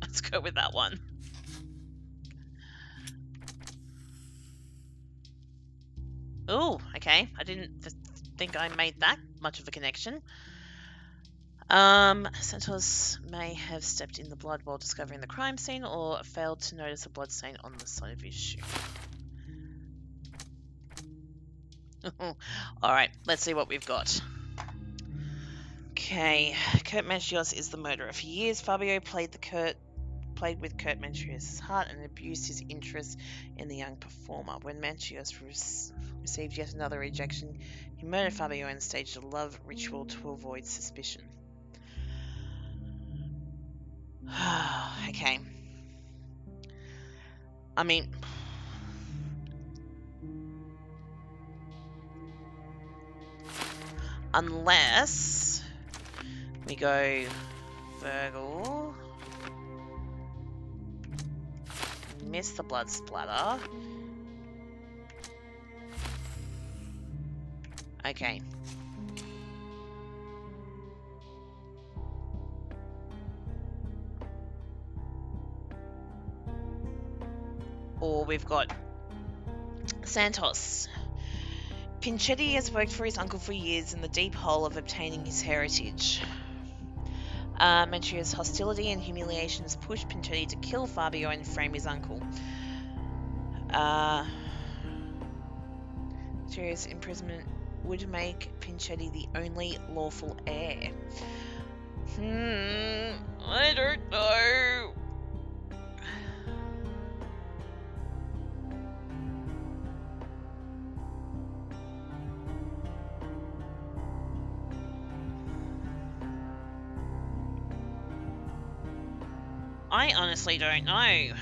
Let's go with that one. Oh, okay. I didn't think I made that much of a connection. Santos may have stepped in the blood while discovering the crime scene or failed to notice a blood stain on the side of his shoe. Alright, let's see what we've got. Okay, Kurt Manchios is the murderer. For years, Fabio played with Kurt Manchios' heart and abused his interest in the young performer. When Manchios received yet another rejection, he murdered Fabio and staged a love ritual to avoid suspicion. Okay. I mean... Unless... we go... Virgil... Miss the blood splatter. Okay. Or we've got Santos. Pinchetti has worked for his uncle for years in the deep hole of obtaining his heritage. Manchios' hostility and humiliations pushed Pinchetti to kill Fabio and frame his uncle. Manchios' imprisonment would make Pinchetti the only lawful heir. I don't know. I honestly don't know.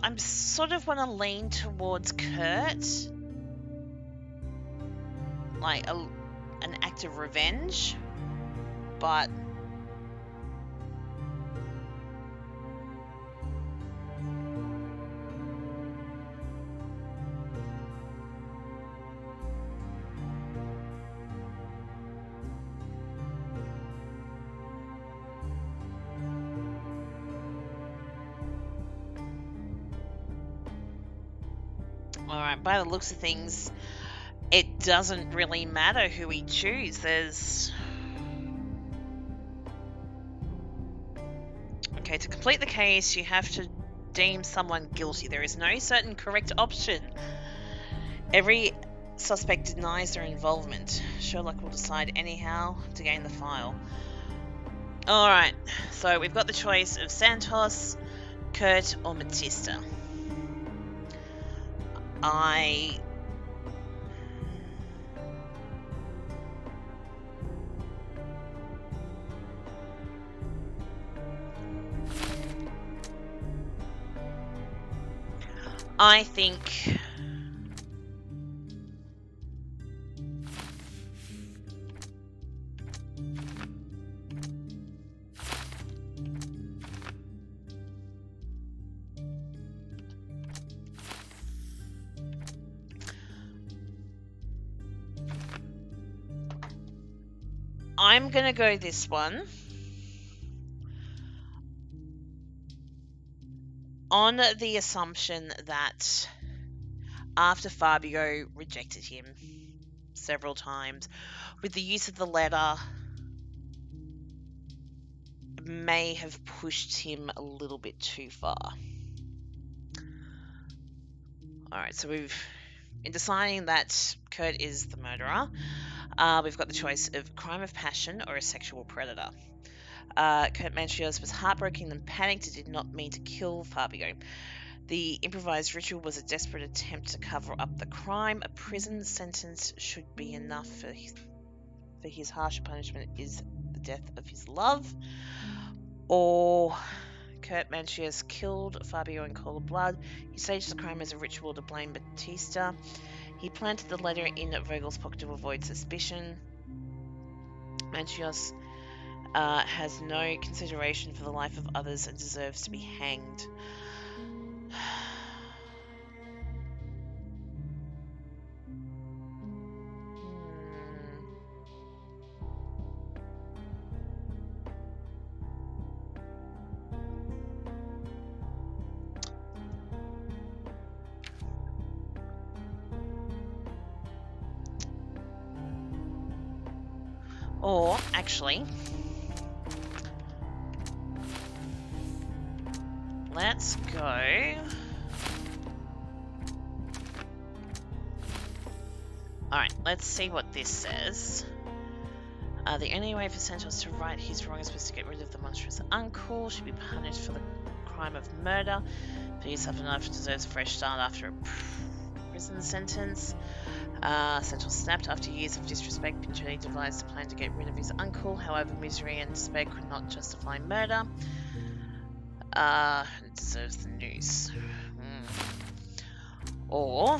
I'm sort of want to lean towards Kurt, like an act of revenge, but alright, by the looks of things, it doesn't really matter who we choose. Okay, to complete the case, you have to deem someone guilty. There is no certain correct option. Every suspect denies their involvement. Sherlock will decide anyhow to gain the file. Alright, so we've got the choice of Santos, Kurt, or Matista. I think I'm gonna go this one on the assumption that after Fabio rejected him several times, with the use of the letter may have pushed him a little bit too far. Alright, so in deciding that Kurt is the murderer, we've got the choice of crime of passion or a sexual predator. Kurt Manchios was heartbroken and panicked and did not mean to kill Fabio. The improvised ritual was a desperate attempt to cover up the crime. A prison sentence should be enough for his harsher punishment is the death of his love. Or Kurt Manchios killed Fabio in cold blood. He staged the crime as a ritual to blame Batista. He planted the letter in Vogel's pocket to avoid suspicion. Manchios has no consideration for the life of others and deserves to be hanged. Or, actually, let's go. Alright, let's see what this says. The only way for Santos to right his wrongs was to get rid of the monstrous uncle. Should be punished for the crime of murder. For yourself enough deserves a fresh start after a prison sentence. Santos snapped after years of disrespect. Pinchoni devised a plan to get rid of his uncle. However, misery and despair could not justify murder. It deserves the noose. Or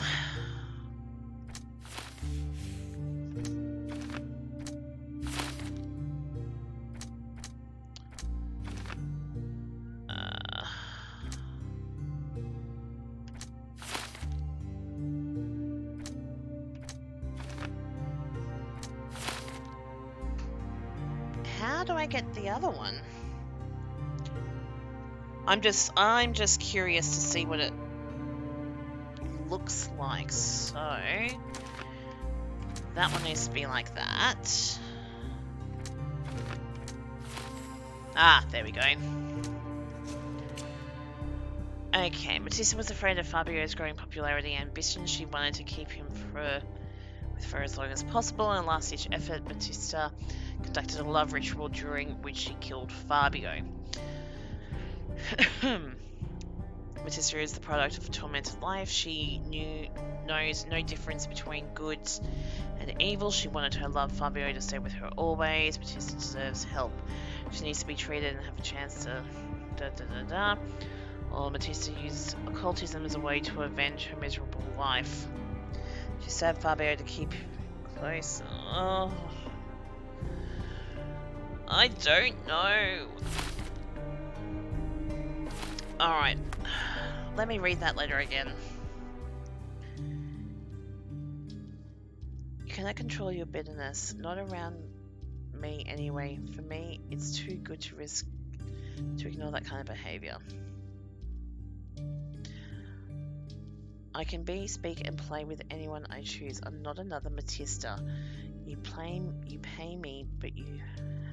how do I get the other one? I'm just curious to see what it looks like. So that one needs to be like that. Ah, there we go. Okay, Batista was afraid of Fabio's growing popularity and ambition. She wanted to keep him with her as long as possible. In a last-ditch effort, Batista conducted a love ritual during which she killed Fabio. Batista is the product of a tormented life. She knows no difference between good and evil. She wanted her love Fabio to stay with her always. Batista deserves help. She needs to be treated and have a chance to Or Batista used occultism as a way to avenge her miserable life. She stabbed Fabio to keep him close. Oh, I don't know. Alright, let me read that letter again. You cannot control your bitterness, not around me anyway. For me, it's too good to risk to ignore that kind of behavior. I can be, speak, and play with anyone I choose. I'm not another Batista. You pay me, but you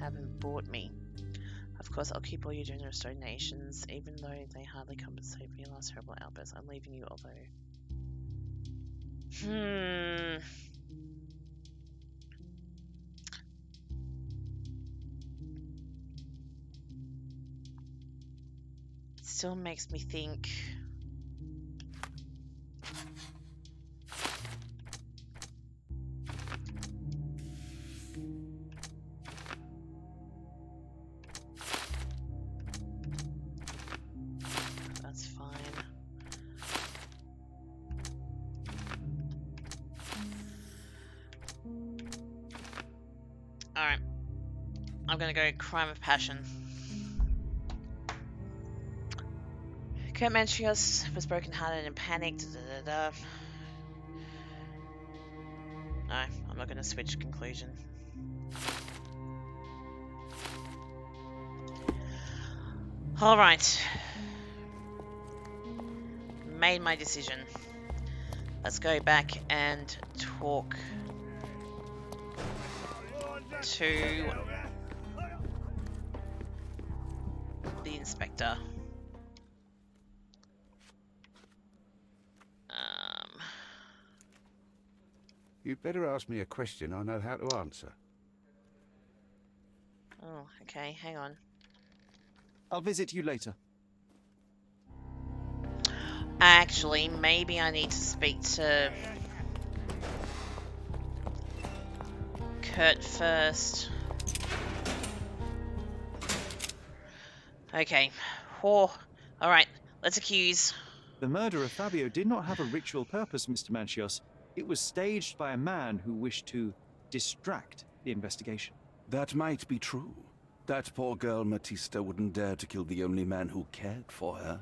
haven't bought me. Of course, I'll keep all your generous donations, even though they hardly compensate for your last terrible outburst. I'm leaving you, although... It still makes me think... Alright. I'm gonna go crime of passion. Kurt Manchios was brokenhearted and panicked. No, I'm not gonna switch conclusion. Alright. Made my decision. Let's go back and talk to the inspector. You'd better ask me a question I know how to answer. Oh, okay, hang on. I'll visit you later. Actually, maybe I need to speak to Kurt first. Okay. Oh, alright, let's accuse. The murder of Fabio did not have a ritual purpose, Mr. Manchios. It was staged by a man who wished to distract the investigation. That might be true. That poor girl Matista wouldn't dare to kill the only man who cared for her.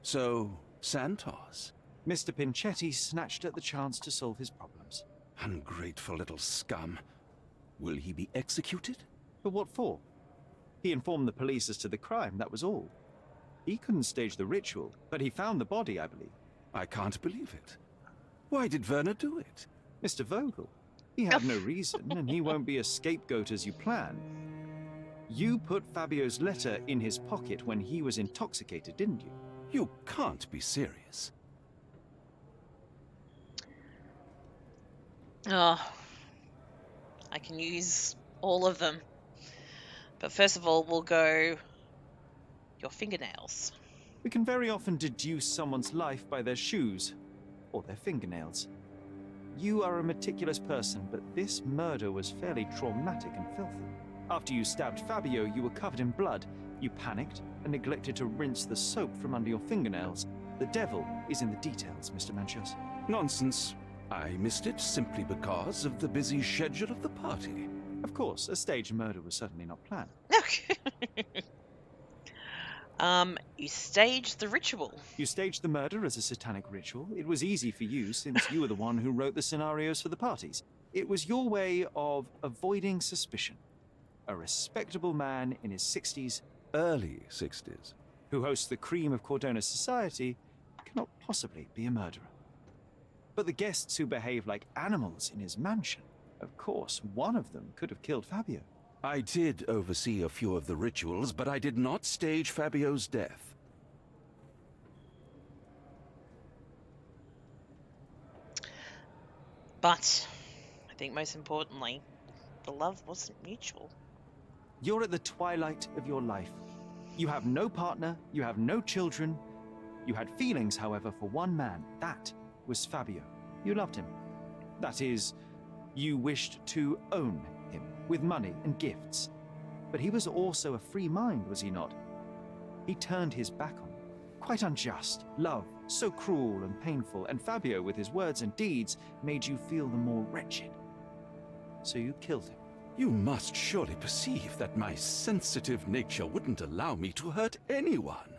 So, Santos. Mr. Pinchetti snatched at the chance to solve his problems. Ungrateful little scum. Will he be executed? But what for? He informed the police as to the crime, that was all. He couldn't stage the ritual, but he found the body, I believe. I can't believe it. Why did Werner do it? Mr. Vogel. He had no reason, and he won't be a scapegoat as you planned. You put Fabio's letter in his pocket when he was intoxicated, didn't you? You can't be serious. Oh, I can use all of them. But first of all, we'll go your fingernails. We can very often deduce someone's life by their shoes, or their fingernails. You are a meticulous person, but this murder was fairly traumatic and filthy. After you stabbed Fabio, you were covered in blood. You panicked and neglected to rinse the soap from under your fingernails. The devil is in the details, Mr. Manchios. Nonsense. I missed it simply because of the busy schedule of the party. Of course, a staged murder was certainly not planned. You staged the ritual. You staged the murder as a satanic ritual. It was easy for you, since you were the one who wrote the scenarios for the parties. It was your way of avoiding suspicion. A respectable man in his 60s, Early 60s. who hosts the cream of Cordona society, cannot possibly be a murderer. But the guests who behave like animals in his mansion, of course, one of them could have killed Fabio. I did oversee a few of the rituals, but I did not stage Fabio's death. But I think most importantly, the love wasn't mutual. You're at the twilight of your life. You have no partner, you have no children. You had feelings, however, for one man. That was Fabio. You loved him. That is, you wished to own him with money and gifts. But he was also a free mind, was he not? He turned his back on you. Quite unjust. Love, so cruel and painful, and Fabio, with his words and deeds, made you feel the more wretched. So you killed him. You must surely perceive that my sensitive nature wouldn't allow me to hurt anyone.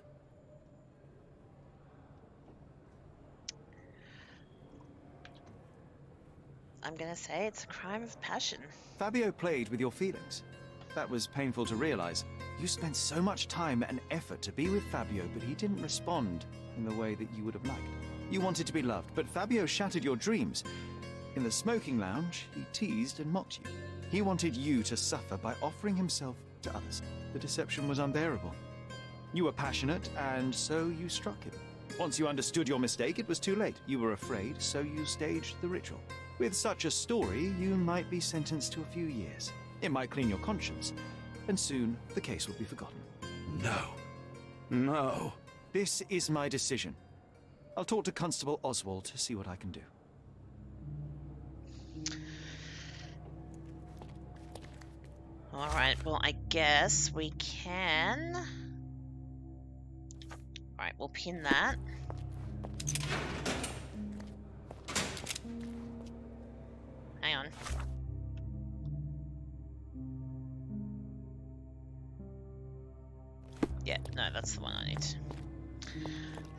I'm gonna say it's a crime of passion. Fabio played with your feelings. That was painful to realize. You spent so much time and effort to be with Fabio, but he didn't respond in the way that you would have liked. You wanted to be loved, but Fabio shattered your dreams. In the smoking lounge, he teased and mocked you. He wanted you to suffer by offering himself to others. The deception was unbearable. You were passionate, and so you struck him. Once you understood your mistake, it was too late. You were afraid, so you staged the ritual. With such a story, you might be sentenced to a few years. It might clean your conscience, and soon the case will be forgotten. No. No. This is my decision. I'll talk to Constable Oswald to see what I can do. Alright, well, I guess we can. Alright, we'll pin that. Hang on. Yeah, no, that's the one I need.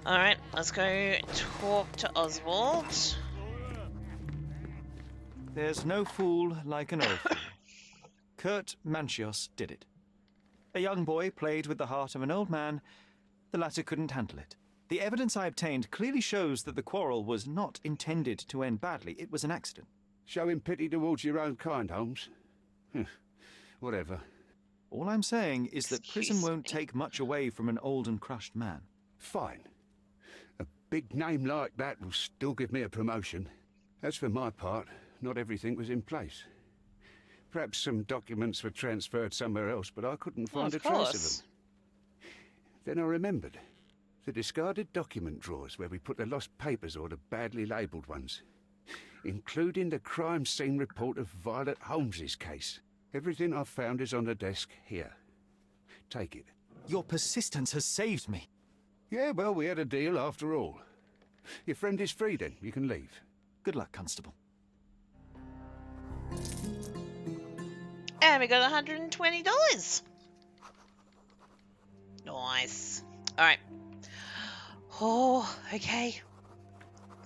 Alright, let's go talk to Oswald. There's no fool like an old fool. Kurt Manchios did it. A young boy played with the heart of an old man. The latter couldn't handle it. The evidence I obtained clearly shows that the quarrel was not intended to end badly. It was an accident. Showing pity towards your own kind, Holmes. Whatever. All I'm saying is that prison Excuse won't me. take much away from an old and crushed man. Fine. A big name like that will still give me a promotion. As for my part, not everything was in place. Perhaps some documents were transferred somewhere else, but I couldn't Well, find a of trace of course. them. Then I remembered. The discarded document drawers where we put the lost papers or the badly labelled ones. Including the crime scene report of Violet Holmes's case. Everything I've found is on the desk here. Take it. Your persistence has saved me. Yeah, well, we had a deal after all. Your friend is free then. You can leave. Good luck, Constable. And we got $120. Nice. All right. Oh, okay.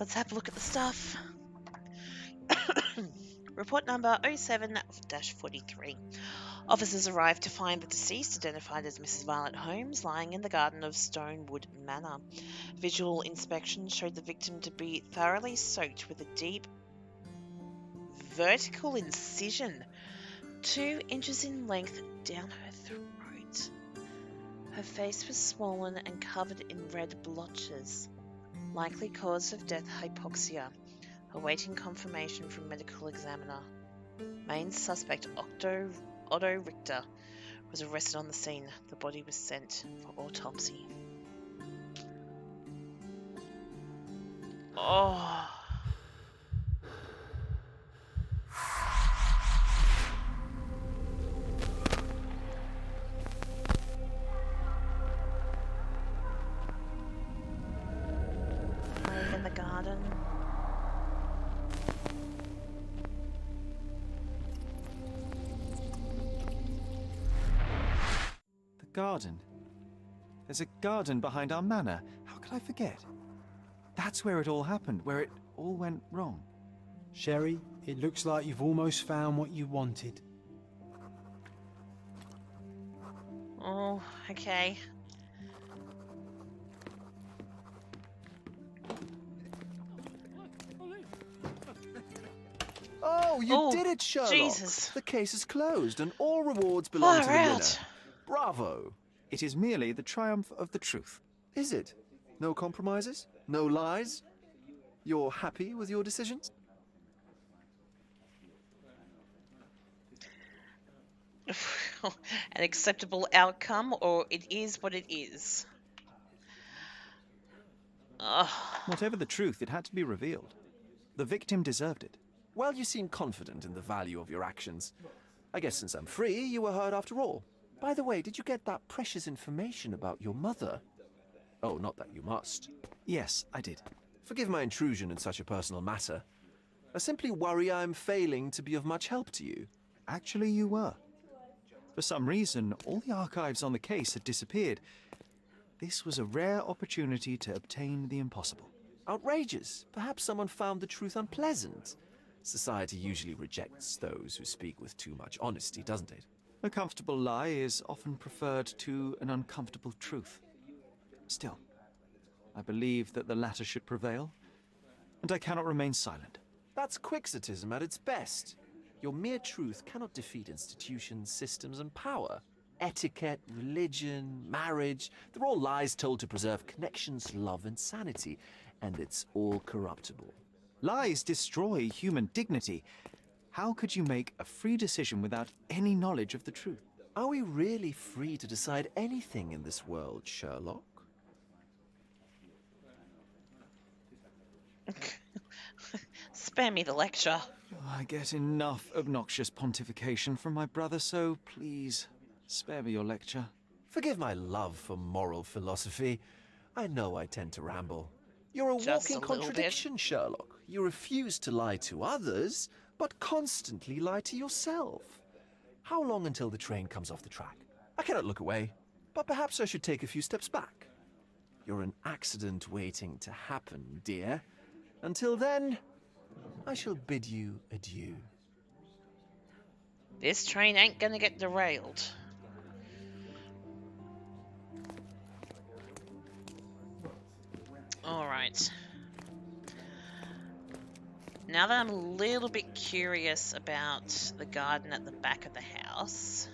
Let's have a look at the stuff. Report number 07-43. Officers arrived to find the deceased, identified as Mrs. Violet Holmes, lying in the garden of Stonewood Manor. Visual inspection showed the victim to be thoroughly soaked with a deep vertical incision 2 inches in length down her throat. Her face was swollen and covered in red blotches. Likely cause of death, hypoxia. Awaiting confirmation from medical examiner. Main suspect, Otto Richter, was arrested on the scene. The body was sent for autopsy. Oh. Lying in the garden. The garden. There's a garden behind our manor. How could I forget? That's where it all happened, where it all went wrong. Sherry, it looks like you've almost found what you wanted. Oh, okay. Oh, you Oh, did it, Sherlock! Jesus. The case is closed, and all rewards belong to the Far winner. out. Bravo! It is merely the triumph of the truth. Is it? No compromises? No lies? You're happy with your decisions? An acceptable outcome, or it is what it is. Ugh. Whatever the truth, it had to be revealed. The victim deserved it. Well, you seem confident in the value of your actions. I guess since I'm free, you were heard after all. By the way, did you get that precious information about your mother? Oh, not that you must. Yes, I did. Forgive my intrusion in such a personal matter. I simply worry I'm failing to be of much help to you. Actually, you were. For some reason, all the archives on the case had disappeared. This was a rare opportunity to obtain the impossible. Outrageous. Perhaps someone found the truth unpleasant. Society usually rejects those who speak with too much honesty, doesn't it? A comfortable lie is often preferred to an uncomfortable truth. Still, I believe that the latter should prevail, and I cannot remain silent. That's quixotism at its best. Your mere truth cannot defeat institutions, systems, and power. Etiquette, religion, marriage, they're all lies told to preserve connections, love, and sanity, and it's all corruptible. Lies destroy human dignity. How could you make a free decision without any knowledge of the truth? Are we really free to decide anything in this world, Sherlock? Spare me the lecture. I get enough obnoxious pontification from my brother, so please, spare me your lecture. Forgive my love for moral philosophy. I know I tend to ramble. You're a Just walking a little bit. contradiction, Sherlock. You refuse to lie to others, but constantly lie to yourself. How long until the train comes off the track? I cannot look away, but perhaps I should take a few steps back. You're an accident waiting to happen, dear. Until then, I shall bid you adieu. This train ain't gonna get derailed. Alright. Now that I'm a little bit curious about the garden at the back of the house,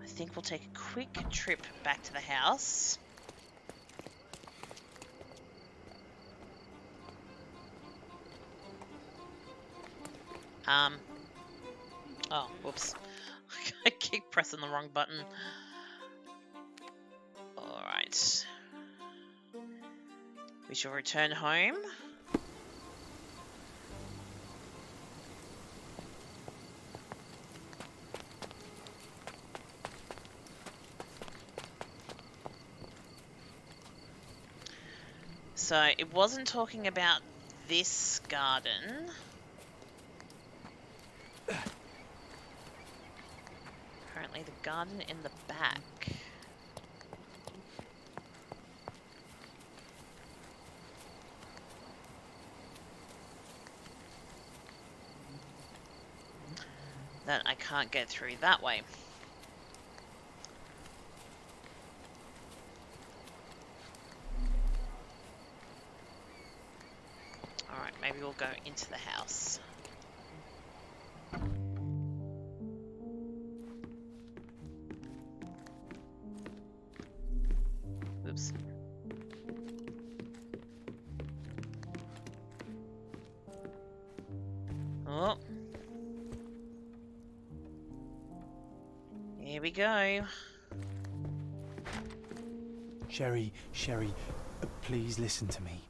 I think we'll take a quick trip back to the house. Oh, whoops. I keep pressing the wrong button. Alright. We shall return home. So, it wasn't talking about this garden. Apparently the garden in the back. That I can't get through that way. Alright, maybe we'll go into the house. Oops. Oh. Here we go. Sherry, please listen to me.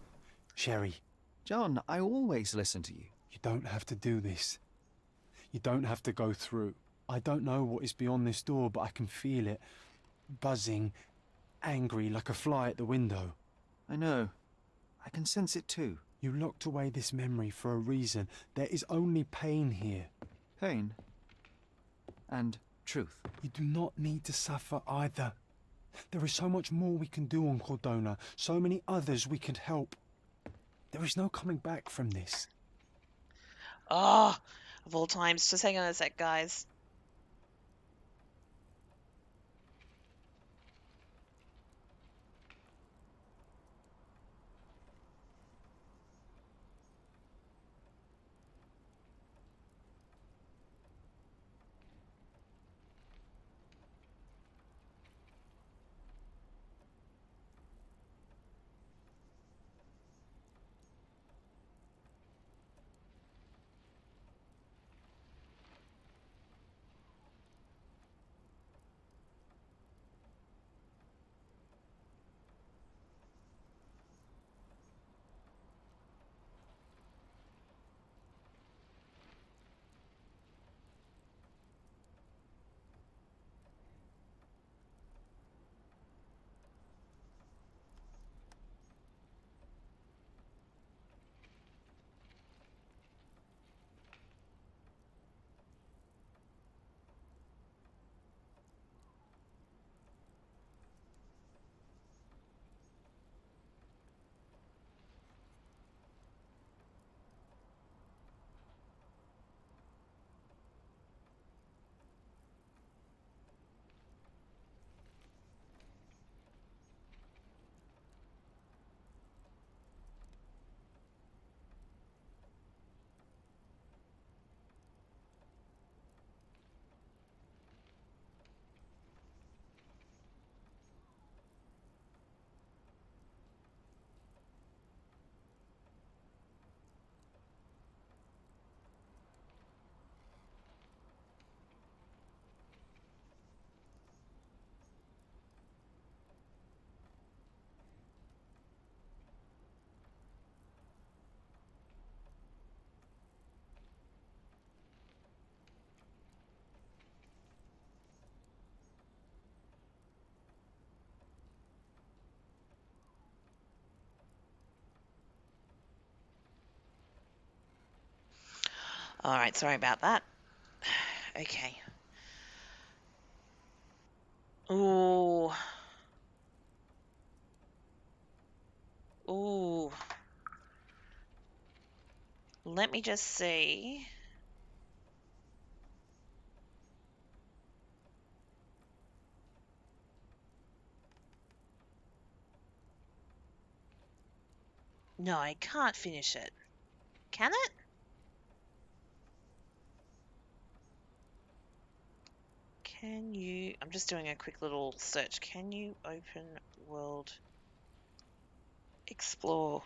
Sherry. John, I always listen to you. You don't have to do this. You don't have to go through. I don't know what is beyond this door, but I can feel it. Buzzing, angry, like a fly at the window. I know. I can sense it too. You locked away this memory for a reason. There is only pain here. Pain. And truth. You do not need to suffer either. There is so much more we can do on Cordona, so many others we could help. There is no coming back from this. Oh, of all times. Just hang on a sec, guys. Alright, sorry about that. Okay. Ooh. Ooh. Let me just see. No, I can't finish it. Can it? Can you... I'm just doing a quick little search. Can you open world explore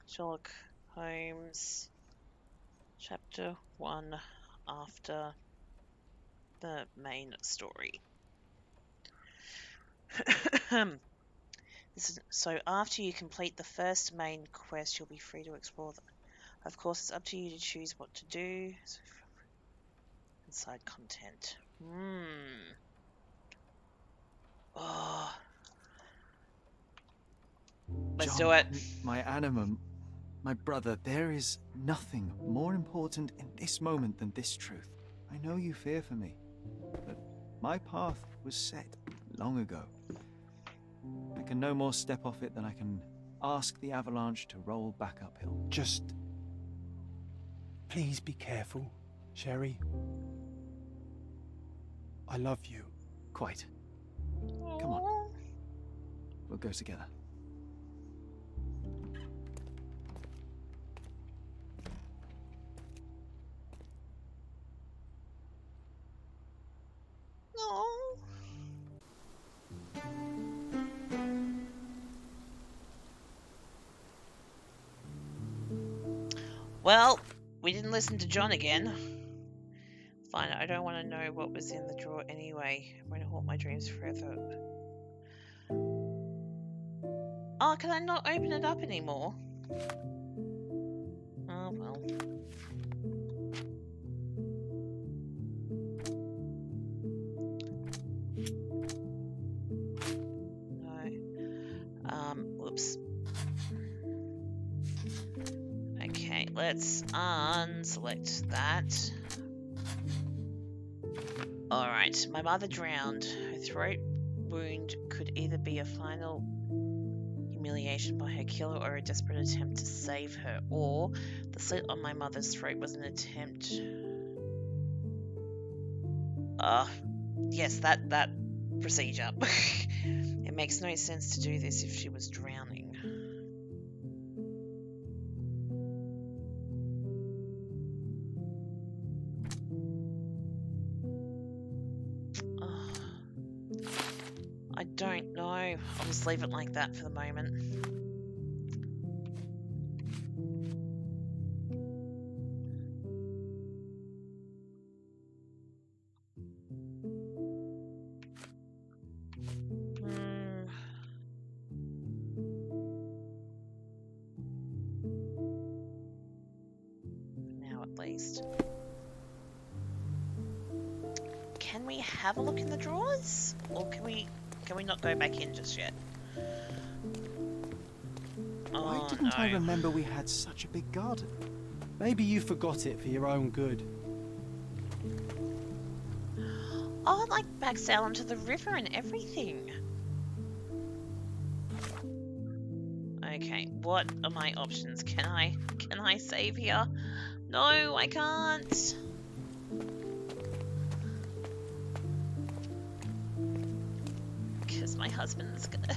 Sherlock Holmes chapter 1 after the main story? So after you complete the first main quest, you'll be free to explore them. Of course, it's up to you to choose what to do. So, inside content. Oh. Let's John, do it. My animum, my brother, there is nothing more important in this moment than this truth. I know you fear for me, but my path was set long ago. I can no more step off it than I can ask the avalanche to roll back uphill. Just... please be careful, Sherry. I love you. Quite. Come on. We'll go together. No. Well, we didn't listen to John again. Fine, I don't want to know what was in the drawer anyway. I'm going to haunt my dreams forever. Oh, can I not open it up anymore? Oh, well. No. Whoops. Okay, let's unselect that. Alright, my mother drowned. Her throat wound could either be a final humiliation by her killer or a desperate attempt to save her, or the slit on my mother's throat was an attempt... yes, that procedure. It makes no sense to do this if she was drowning. I don't know. I'll just leave it like that for the moment. Now at least. Can we have a look in the drawers? Or can we not go back in just yet? Why didn't no. I remember we had such a big garden? Maybe you forgot it for your own good. Oh, like back sail onto the river and everything. Okay, what are my options? Can I save here? No, I can't. Because my husband's gonna...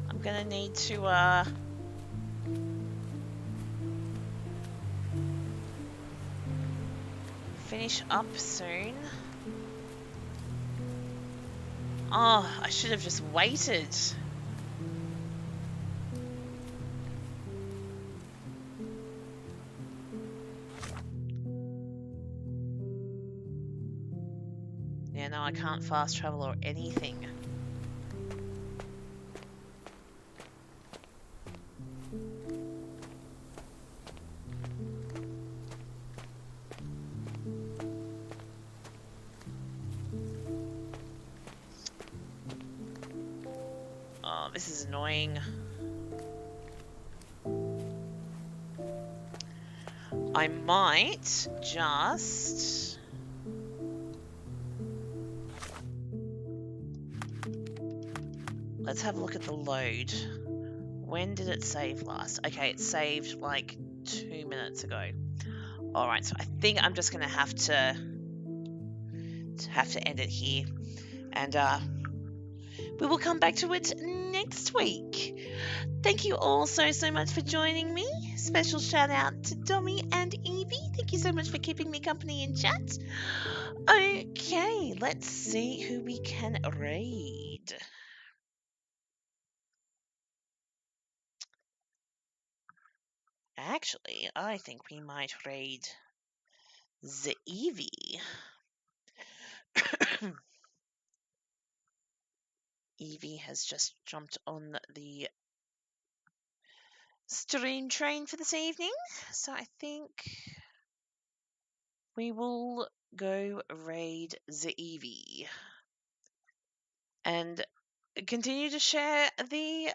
I'm gonna need to, finish up soon. Oh, I should have just waited. Yeah, no, I can't fast travel or anything. Oh, this is annoying. I might just... Let's have a look at the load. When did it save last? Okay, it saved like 2 minutes ago. Alright, so I think I'm just gonna have to end it here. And we will come back to it next week. Thank you all so much for joining me. Special shout out to Dommy and Evie. Thank you so much for keeping me company in chat. Okay, let's see who we can raid. Actually, I think we might raid the Evie. Evie has just jumped on the stream train for this evening, so I think we will go raid the Evie and continue to share the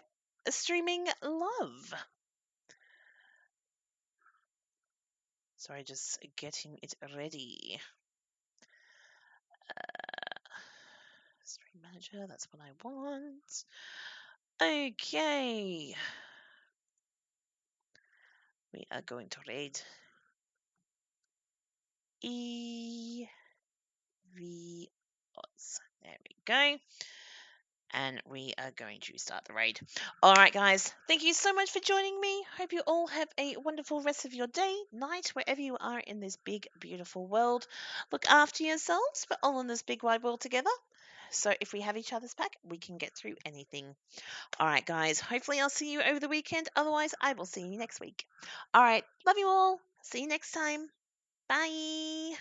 streaming love. Sorry, just getting it ready. Stream manager, that's what I want. Okay. We are going to raid EV odds. There we go. And we are going to start the raid. All right, guys. Thank you so much for joining me. Hope you all have a wonderful rest of your day, night, wherever you are in this big, beautiful world. Look after yourselves. We're all in this big, wide world together. So if we have each other's back, we can get through anything. All right, guys. Hopefully I'll see you over the weekend. Otherwise, I will see you next week. All right. Love you all. See you next time. Bye.